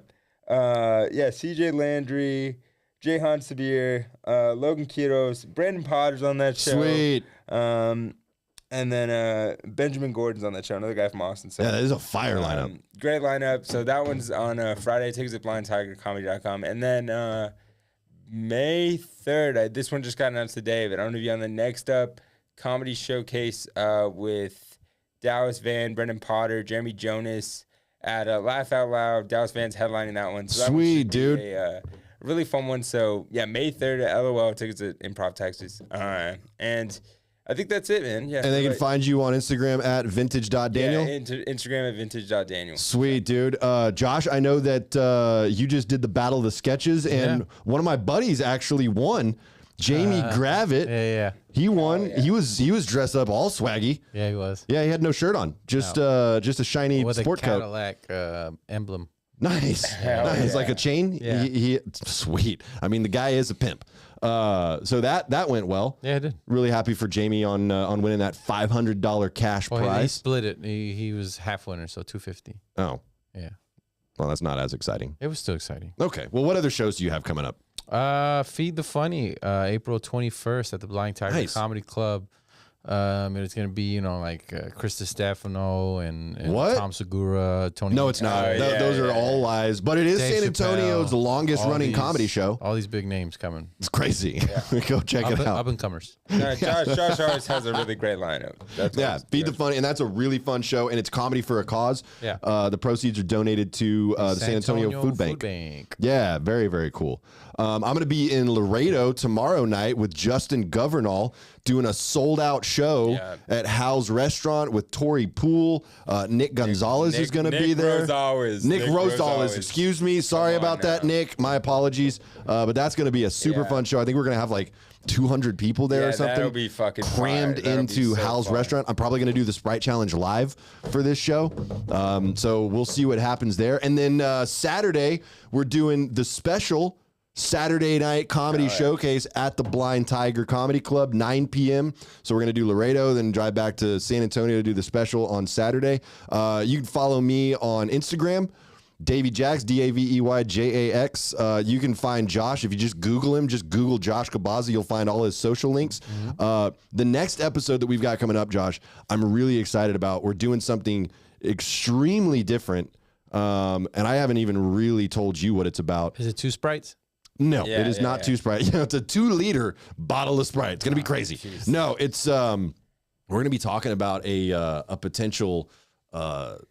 CJ Landry, Jahan Sabir, Logan Quiros, Brandon Potter's on that show. Sweet. And then Benjamin Gordon's on that show, another guy from Austin. So, Yeah, that is a fire lineup. Great lineup. So that one's on Friday. Tickets at blindtigercomedy.com. And then May 3rd, this one just got announced today, but I'm going to be on the Next Up Comedy Showcase with Dallas Van, Brendan Potter, Jeremy Jonas at Laugh Out Loud. Dallas Van's headlining that one. So that one Sweet, should be dude. a really fun one. So, yeah, May 3rd at LOL. Tickets at Improv Texas. And I think that's it, man. Yeah. And they can find you on Instagram at vintage.daniel. Yeah, Instagram at vintage.daniel. Sweet, dude. Josh, I know that you just did the Battle of the Sketches, and one of my buddies actually won. Jamie Gravitt. Yeah. He won. He was dressed up all swaggy. Yeah, he was. Yeah, he had no shirt on. Just a shiny With sport a coat. Cadillac emblem. Nice. Nice. Like a chain. Yeah. He sweet. I mean, the guy is a pimp. So that went well. Yeah, it did. Really happy for Jamie on winning that $500 cash Well, he prize. split it. He was half winner, so $250. Oh, Yeah, well, that's not as exciting. it was still exciting. Okay. Well, what other shows do you have coming up? Feed the Funny, April 21st at the Blind Tiger Nice. Comedy Club. And it's gonna be like Chris Stefano and What? Tom Segura, Tony. No, it's not. Those are all lies. But it is Dave San Antonio's Chappelle, longest all running these- comedy show. All these big names coming. It's crazy. Go check it out. Up and comers. No, Josh always has a really great lineup. That's Yeah, always Feed the good. Funny, and that's a really fun show, and it's comedy for a cause. Yeah. The proceeds are donated to the San Antonio Food Bank. Yeah, very, very cool. I'm going to be in Laredo tomorrow night with Justin Governal doing a sold-out show at Hal's Restaurant with Tori Poole. Nick Gonzalez is going to be there. Nick Rosales, excuse me. Sorry about that, Nick. My apologies. But that's going to be a super fun show. I think we're going to have like 200 people there or something. That'll be fucking crammed fire. That'll into be so Hal's fun. Restaurant. I'm probably going to do the Sprite Challenge live for this show. So we'll see what happens there. And then Saturday, we're doing the special Saturday night comedy showcase at the Blind Tiger Comedy Club, 9 p.m. So we're going to do Laredo, then drive back to San Antonio to do the special on Saturday. You can follow me on Instagram, Davey Jax, DAVEYJAX. You can find Josh. If you just Google him, just Google Josh Kabaza, you'll find all his social links. The next episode that we've got coming up, Josh, I'm really excited about. We're doing something extremely different. And I haven't even really told you what it's about. Is it 2 Sprites? No, it is not 2 Sprite. It's a 2-liter bottle of Sprite. It's gonna be crazy. No, it's we're gonna be talking about a potential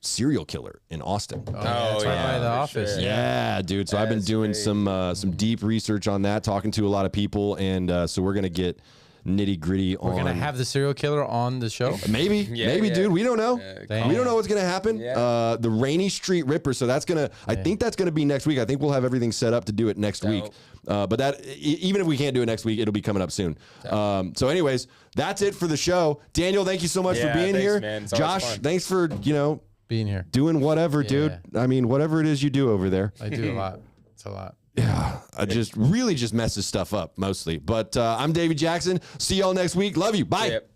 serial killer in Austin. It's right by the office. sure. Yeah, dude. So I've been doing some deep research on that, talking to a lot of people, and so we're gonna get nitty gritty on. We're gonna have the serial killer on the show. Maybe, dude. We don't know. Damn. We don't know what's gonna happen. Yeah. The Rainy Street Ripper. So that's gonna. I think that's gonna be next week. I think we'll have everything set up to do it next week. But that even if we can't do it next week, it'll be coming up soon. So, anyways, that's it for the show. Daniel, thank you so much for being thanks, here. man. It's always Josh, fun. thanks for Being here. doing whatever, dude. I mean, whatever it is you do over there. I do a lot. It's a lot. Yeah, I just messes stuff up mostly. But I'm Davey Jackson. See y'all next week. Love you. Bye. Yep.